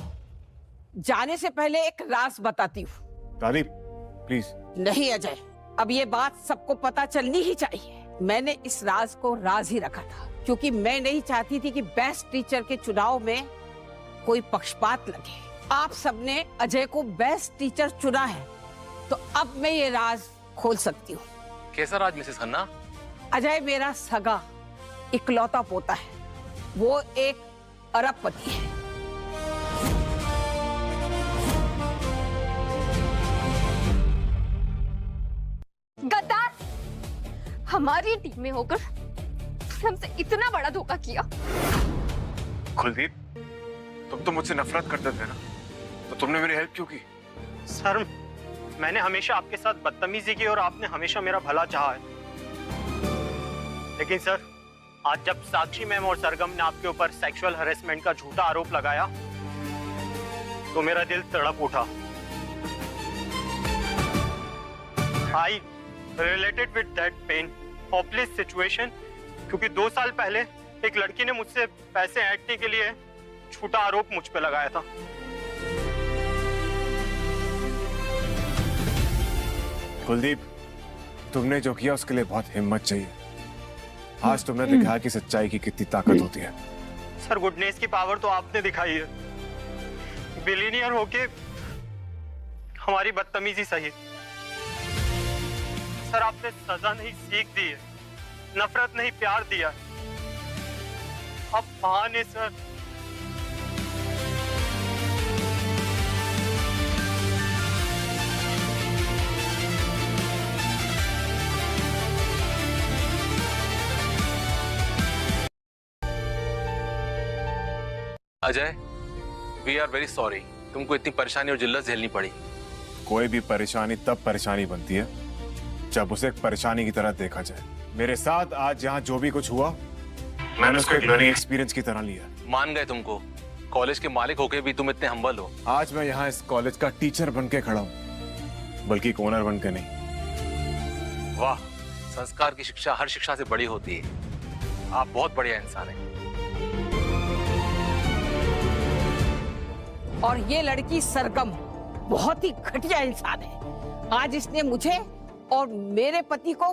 जाने से पहले एक राज बताती हूँ। दादी प्लीज। नहीं अजय, अब ये बात सबको पता चलनी ही चाहिए। मैंने इस राज को राज ही रखा था क्योंकि मैं नहीं चाहती थी कि बेस्ट टीचर के चुनाव में कोई पक्षपात लगे। आप सबने अजय को बेस्ट टीचर चुना है तो अब मैं ये राज खोल सकती हूँ। कैसा राज मिसेस खन्ना? अजय मेरा सगा इकलौता पोता है, वो एक अरबपति है। गद्दार, हमारी टीम में होकर हमसे इतना बड़ा धोखा किया। कुलदीप, तुम तो मुझसे नफरत करते थे ना, तो तुमने मेरी हेल्प क्यों की? सर, मैंने हमेशा आपके साथ बदतमीजी की और आपने हमेशा मेरा भला चाहा है। लेकिन सर, आज जब साक्षी मैम और सरगम ने आपके ऊपर सेक्सुअल हरेसमेंट का झूठा आरोप लगाया तो मेरा दिल तड़प उठा। I related with that pain, hopeless situation, क्योंकि 2 साल पहले एक लड़की ने मुझसे पैसे ऐंठने के लिए झूठा आरोप मुझ पे लगाया था। कुलदीप, तुमने जो किया उसके लिए बहुत हिम्मत चाहिए। आज तुमने दिखाया कि सच्चाई की कितनी ताकत होती है। सर, गुडनेस की पावर तो आपने दिखाई है। बिलियनियर होके हमारी बदतमीजी सही। सर, आपने सजा नहीं सीख दी है, नफरत नहीं प्यार दिया। अब बहाने sir. Ajay, we are very sorry, तुमको इतनी परेशानी और जिल्लत झेलनी पड़ी। कोई भी परेशानी तब परेशानी बनती है जब उसे एक परेशानी की तरह देखा जाए। मेरे साथ आज यहाँ जो भी कुछ हुआ मैंने उसको एक लर्निंग एक्सपीरियंस की तरह लिया। मान गए तुमको, कॉलेज के मालिक होके भी तुम इतने हम्बल हो। आज मैं यहाँ इस कॉलेज का टीचर बन के खड़ा हूँ, बल्कि एक ओनर बन के नहीं। वाह, संस्कार की शिक्षा हर शिक्षा से बड़ी होती है। आप बहुत बढ़िया इंसान हैं। और ये लड़की सरगम बहुत ही घटिया इंसान है। आज इसने मुझे और मेरे पति को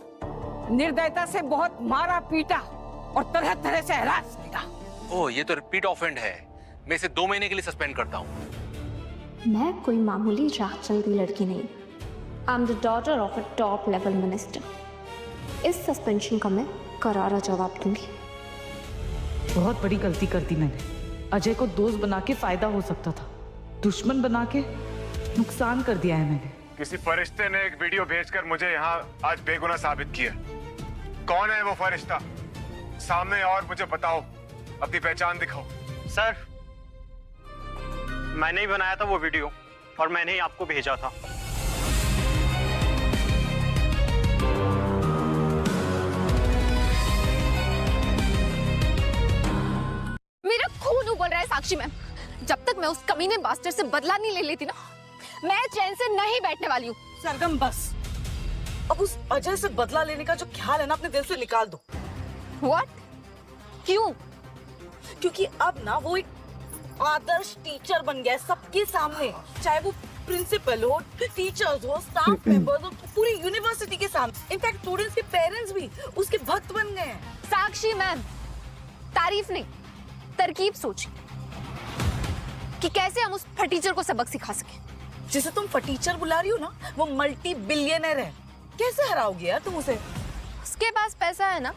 निर्दयता से बहुत मारा पीटा और तरह तरह से हरास किया। ओह, ये तो रिपीट ऑफेंड है। मैं इसे 2 महीने के लिए सस्पेंड करता हूँ। मैं कोई मामूली राह चलती लड़की नहीं, I am the daughter of a top level minister. इस सस्पेंशन का मैं करारा जवाब दूंगी। बहुत बड़ी गलती कर दी मैंने। अजय को दोस्त बना के फायदा हो सकता था, दुश्मन बना के नुकसान कर दिया है मैंने। किसी फरिश्ते ने एक वीडियो भेजकर मुझे यहाँ आज बेगुनाह साबित किया। कौन है वो फरिश्ता? सामने और मुझे बताओ, अपनी पहचान दिखाओ। सर, मैंने ही बनाया था वो वीडियो और मैंने ही आपको भेजा था। मेरा खून उबल रहा है साक्षी मैम। जब तक मैं उस कमीने बास्टर से बदला नहीं ले लेती ना, मैं चैन से नहीं बैठने वाली हूँ। सरगम बस, अब उस अजय से बदला लेने का जो ख्याल है ना अपने दिल से निकाल दो। What? क्यों? क्योंकि अब ना वो एक आदर्श टीचर बन गया है सबके सामने। चाहे वो प्रिंसिपल हो, टीचर्स हो, स्टाफ मेंबर्स हो, पूरी यूनिवर्सिटी के सामने, इनफैक्ट स्टूडेंट्स के पेरेंट्स भी उसके भक्त बन गए हैं। साक्षी मैम, तारीफ नहीं, तरकीब सोची कि कैसे हम उस फटीचर को सबक सिखा सके। जिसे तुम फटीचर बुला रही हो ना, वो मल्टी बिलियनर है। कैसे हराओगी यार तुम उसे? उसके पास पैसा है ना,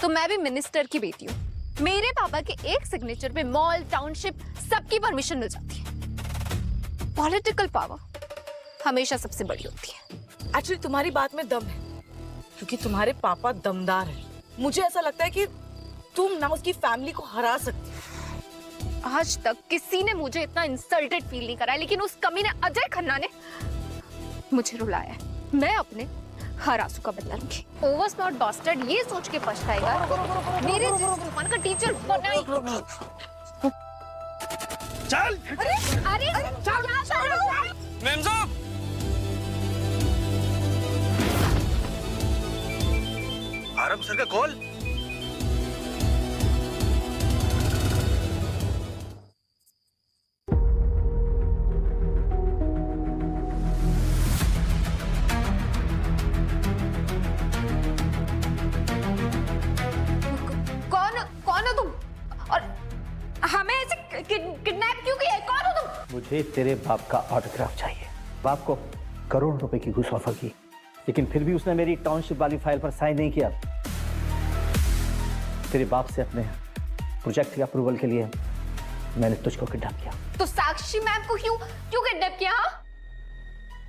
तो मैं भी मिनिस्टर की बेटी हूँ। मेरे पापा के एक सिग्नेचर पे मॉल, टाउनशिप सबकी परमिशन मिल जाती है। पॉलिटिकल पावर हमेशा सबसे बड़ी होती है। एक्चुअली तुम्हारी बात में दम है, क्योंकि तुम्हारे पापा दमदार हैं। मुझे ऐसा लगता है कि तुम ना उसकी फैमिली को हरा सकती हो। आज तक किसी ने मुझे इतना इंसल्टेड फील नहीं कराया, लेकिन उस कमीने अजय खन्ना ने मुझे रुलाया है। मैं अपने हर आंसू का बदला लूंगी। ओवर स्मार्ट बास्टर्ड ये सोच के पछताएगा मेरे जिस तूफान का टीचर बना ही। चल। अरे मैम साहब, आरम सर का कॉल। किडनैप क्यों किया? कौन हो तुम? मुझे तेरे बाप का ऑटोग्राफ चाहिए। बाप को करोड़ रुपए की घूस ऑफर की, लेकिन फिर भी उसने मेरी टाउनशिप वाली फाइल पर साइन नहीं किया। तेरे बाप से अपने प्रोजेक्ट के अप्रूवल के लिए मैंने तुझको किडनैप किया। तो साक्षी मैम को क्यों किडनैप किया?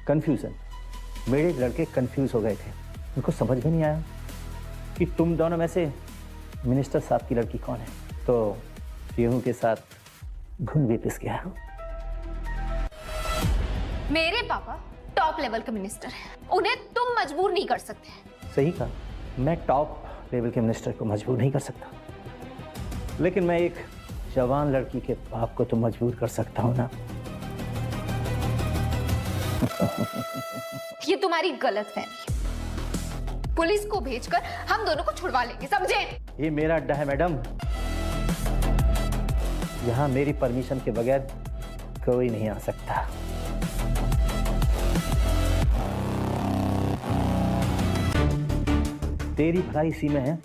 कंफ्यूजन। मेरे लड़के कंफ्यूज हो गए थे, उनको समझ में नहीं आया कि तुम दोनों में से मिनिस्टर साहब की लड़की कौन है। तो गेहूं के साथ घुन भी पिस गया। मेरे पापा टॉप लेवल के मिनिस्टर हैं, उन्हें तुम मजबूर नहीं कर सकते। सही कहा, मैं टॉप लेवल के मिनिस्टर को मजबूर नहीं कर सकता, लेकिन मैं एक जवान लड़की के बाप को तो मजबूर कर सकता हूं ना। ये तुम्हारी गलतफहमी है। पुलिस को भेजकर हम दोनों को छुड़वा लेंगे, समझे? ये मेरा अड्डा है मैडम, यहाँ मेरी परमिशन के बगैर कोई नहीं आ सकता। तेरी भलाई इसी में है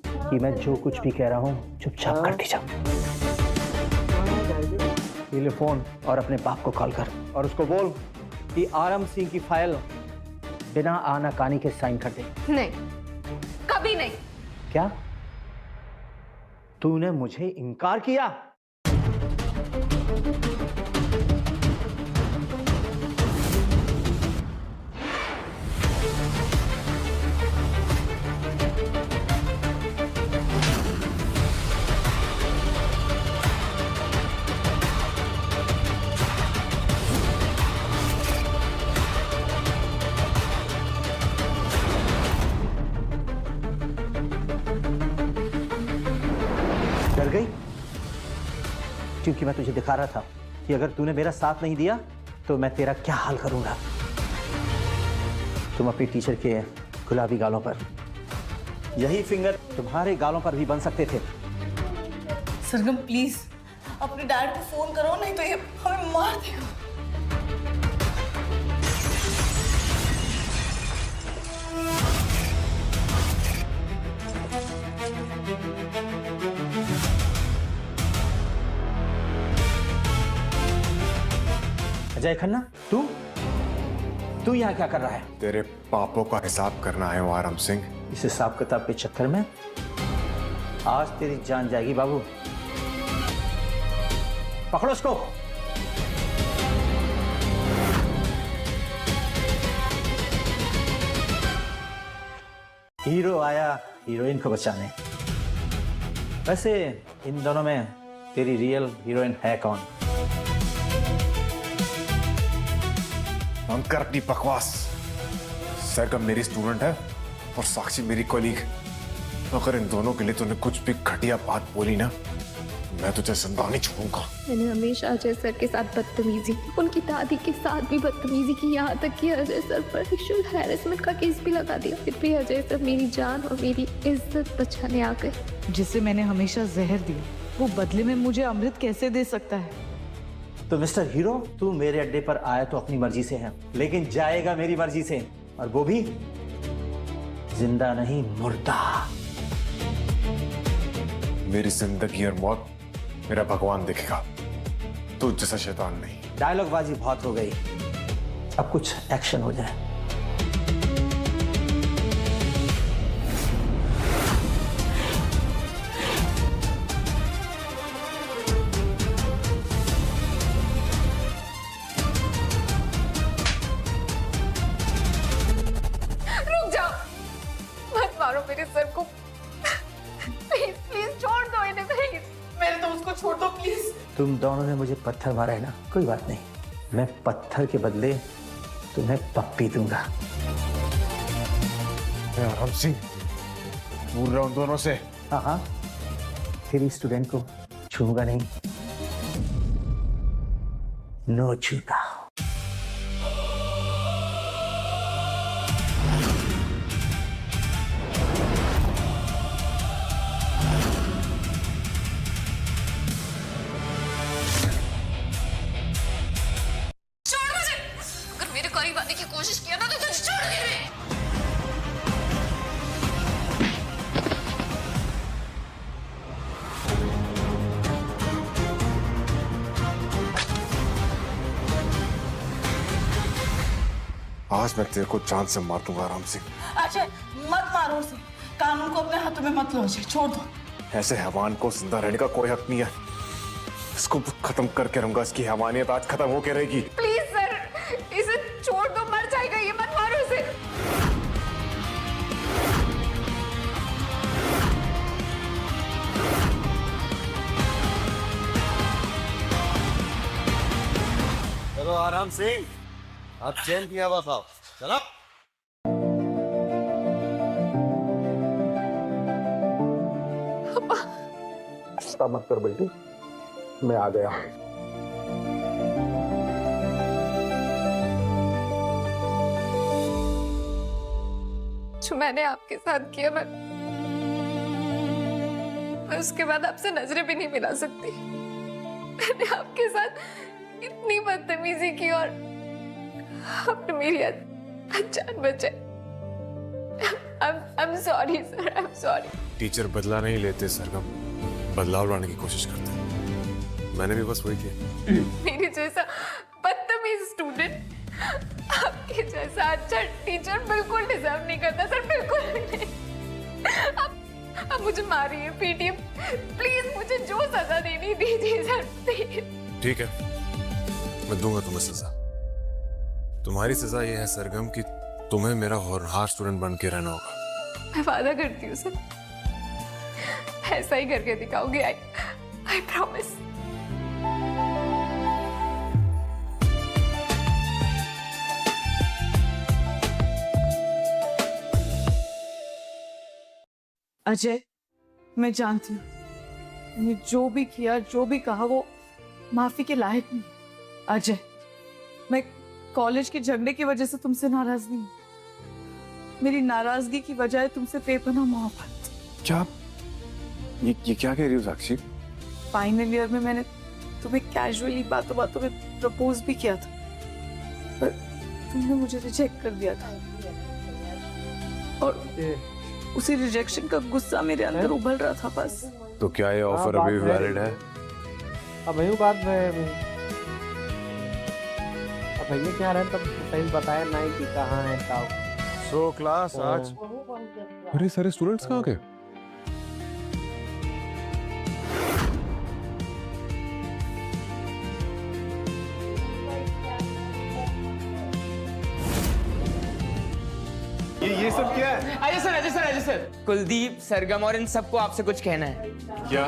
कि मैं जो कुछ भी कह रहा हूँ चुपचाप करती जा। ये ले फोन और अपने बाप को कॉल कर और उसको बोल कि आरम सिंह की फाइल बिना आनाकानी के साइन कर दे। नहीं, कभी नहीं। क्या तूने मुझे इनकार किया? डर गई? क्योंकि मैं तुझे दिखा रहा था कि अगर तूने मेरा साथ नहीं दिया तो मैं तेरा क्या हाल करूंगा। तुम अपनी टीचर के गुलाबी गालों पर, यही फिंगर तुम्हारे गालों पर भी बन सकते थे। सरगम प्लीज अपने डैड को फोन करो, नहीं तो ये हमें मार देगा। अजय खन्ना, तू यहाँ क्या कर रहा है? तेरे पापों का हिसाब करना है आरम सिंह। इस हिसाब किताब के चक्कर में आज तेरी जान जाएगी बाबू। पकड़ो उसको। हीरो आया हीरोइन को बचाने। वैसे इन दोनों में तेरी रियल हीरोइन है कौन? अंकर अपनी बकवास। सरगम मेरी स्टूडेंट है और साक्षी मेरी कॉलीग। अगर इन दोनों के लिए तूने कुछ भी घटिया बात बोली ना, मैं तुझे जिंदा नहीं छोड़ूंगा। मैंने हमेशा अजय सर के साथ बदतमीजी, उनकी दादी के साथ भी बदतमीजी की, यहाँ तक कि अजय सर पर सेक्सुअल हैरेसमेंट का केस भी लगा दिया। फिर भी अजय सर मेरी जान और मेरी इज्जत बचाने आ गए। जिसे मैंने हमेशा जहर दिया, वो बदले में मुझे अमृत कैसे दे सकता है? तो मिस्टर हीरो, तू मेरे अड्डे पर आया तो अपनी मर्जी से है, लेकिन जाएगा मेरी मर्जी से, और वो भी जिंदा नहीं, मुर्दा। मेरी जिंदगी और मौत मेरा भगवान देखेगा, तू जैसा शैतान नहीं। डायलॉग बाजी बहुत हो गई, अब कुछ एक्शन हो जाए। रुक जाओ, मत मारो मेरे सर को। प्लीज प्लीज छोड़ दो इन्हें, प्लीज। मेरे तो उसको छोड़ दो प्लीज। तुम दोनों ने मुझे पत्थर मारा है ना, कोई बात नहीं, मैं पत्थर के बदले तुम्हें पप्पी दूंगा। आराम सिंह, दूर रहो उन दोनों से। हाँ हाँ, तेरी स्टूडेंट को छूंगा नहीं, नो छूगा। अगर मेरे करीब आने की कोशिश किया ना तो तुझे छोड़ दे। आज मैं तेरे को जान से मार दूंगा आराम सिंह। अजय मत मारो उसे, कानून को अपने हाथों में मत लो अजय, छोड़ दो। ऐसे हैवान को जिंदा रहने का कोई हक नहीं है, इसको खत्म करके रहूंगा। इसकी हैवानियत आज खत्म होके रहेगी। प्लीज सर, इसे छोड़ दो, मर जाएगा ये, मत मारो इसे। चलो आराम सिंह, आप चैन की हवा खाओ, चलो। चिंता मत कर बेटी, मैं आ गया। जो मैंने आपके साथ किया, मैं उसके बाद आपसे नजरें भी नहीं मिला सकती। मैंने आपके साथ इतनी बदतमीजी की और आपने मेरी जान बचाई। I'm sorry sir, I'm sorry। Teacher बदला नहीं लेते सरगम, बदलाव लाने की कोशिश करते हैं। मैंने भी बस वही किया। मेरे जैसा बदतमीज स्टूडेंट आपके जैसा अच्छा टीचर बिल्कुल डिजर्व नहीं करता सर, बिल्कुल नहीं। आप मुझे मारिए, पीटिए, प्लीज मुझे जो सजा देनी दीजिए सर, प्लीज। ठीक है, मैं दूंगा तुम्हें सजा। तुम्हारी सजा ये है सरगम कि तुम्हें मेरा होनहार स्टूडेंट बन के रहना होगा। मैं वादा करती हूँ सर, ऐसा ही करके दिखाओगे। I promise. अजय, मैं जानती हूँ मैंने जो भी किया, जो भी कहा, वो माफी के लायक नहीं। अजय, मैं कॉलेज के झगड़े की वजह से तुमसे नाराज नहीं, मेरी नाराजगी की वजह है तुमसे बेपनाह मोहब्बत। क्या ये क्या कह रही हो साक्षी? फाइनल ईयर में मैंने तुम्हें कैजुअली बातों बातों में प्रपोज भी किया था, पर तुमने मुझे रिजेक्ट कर दिया था, और उसी रिजेक्शन का गुस्सा मेरे अंदर उबल रहा था बस। तो क्या ये ऑफर अभी वैलिड है? अब वही बात में भैया क्या रहे तब सही बताया नहीं कि कहाँ है साहब। सो क्लास आज अरे सारे स्टूडेंट्स कहाँ गए? ये सब क्या है? अजय सर कुलदीप, सरगम और इन सबको आपसे कुछ कहना है। क्या?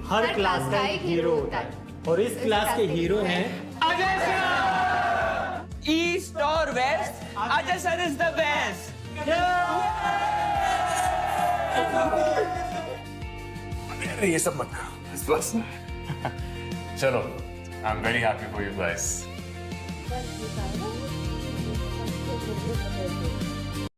हर क्लास का एक हीरो होता है, और इस क्लास के हीरो हैं अजय सर। ईस्ट और west, Ajay sir is the best. अरे ये सब मत करो, बस चलो। I am very happy for you guys.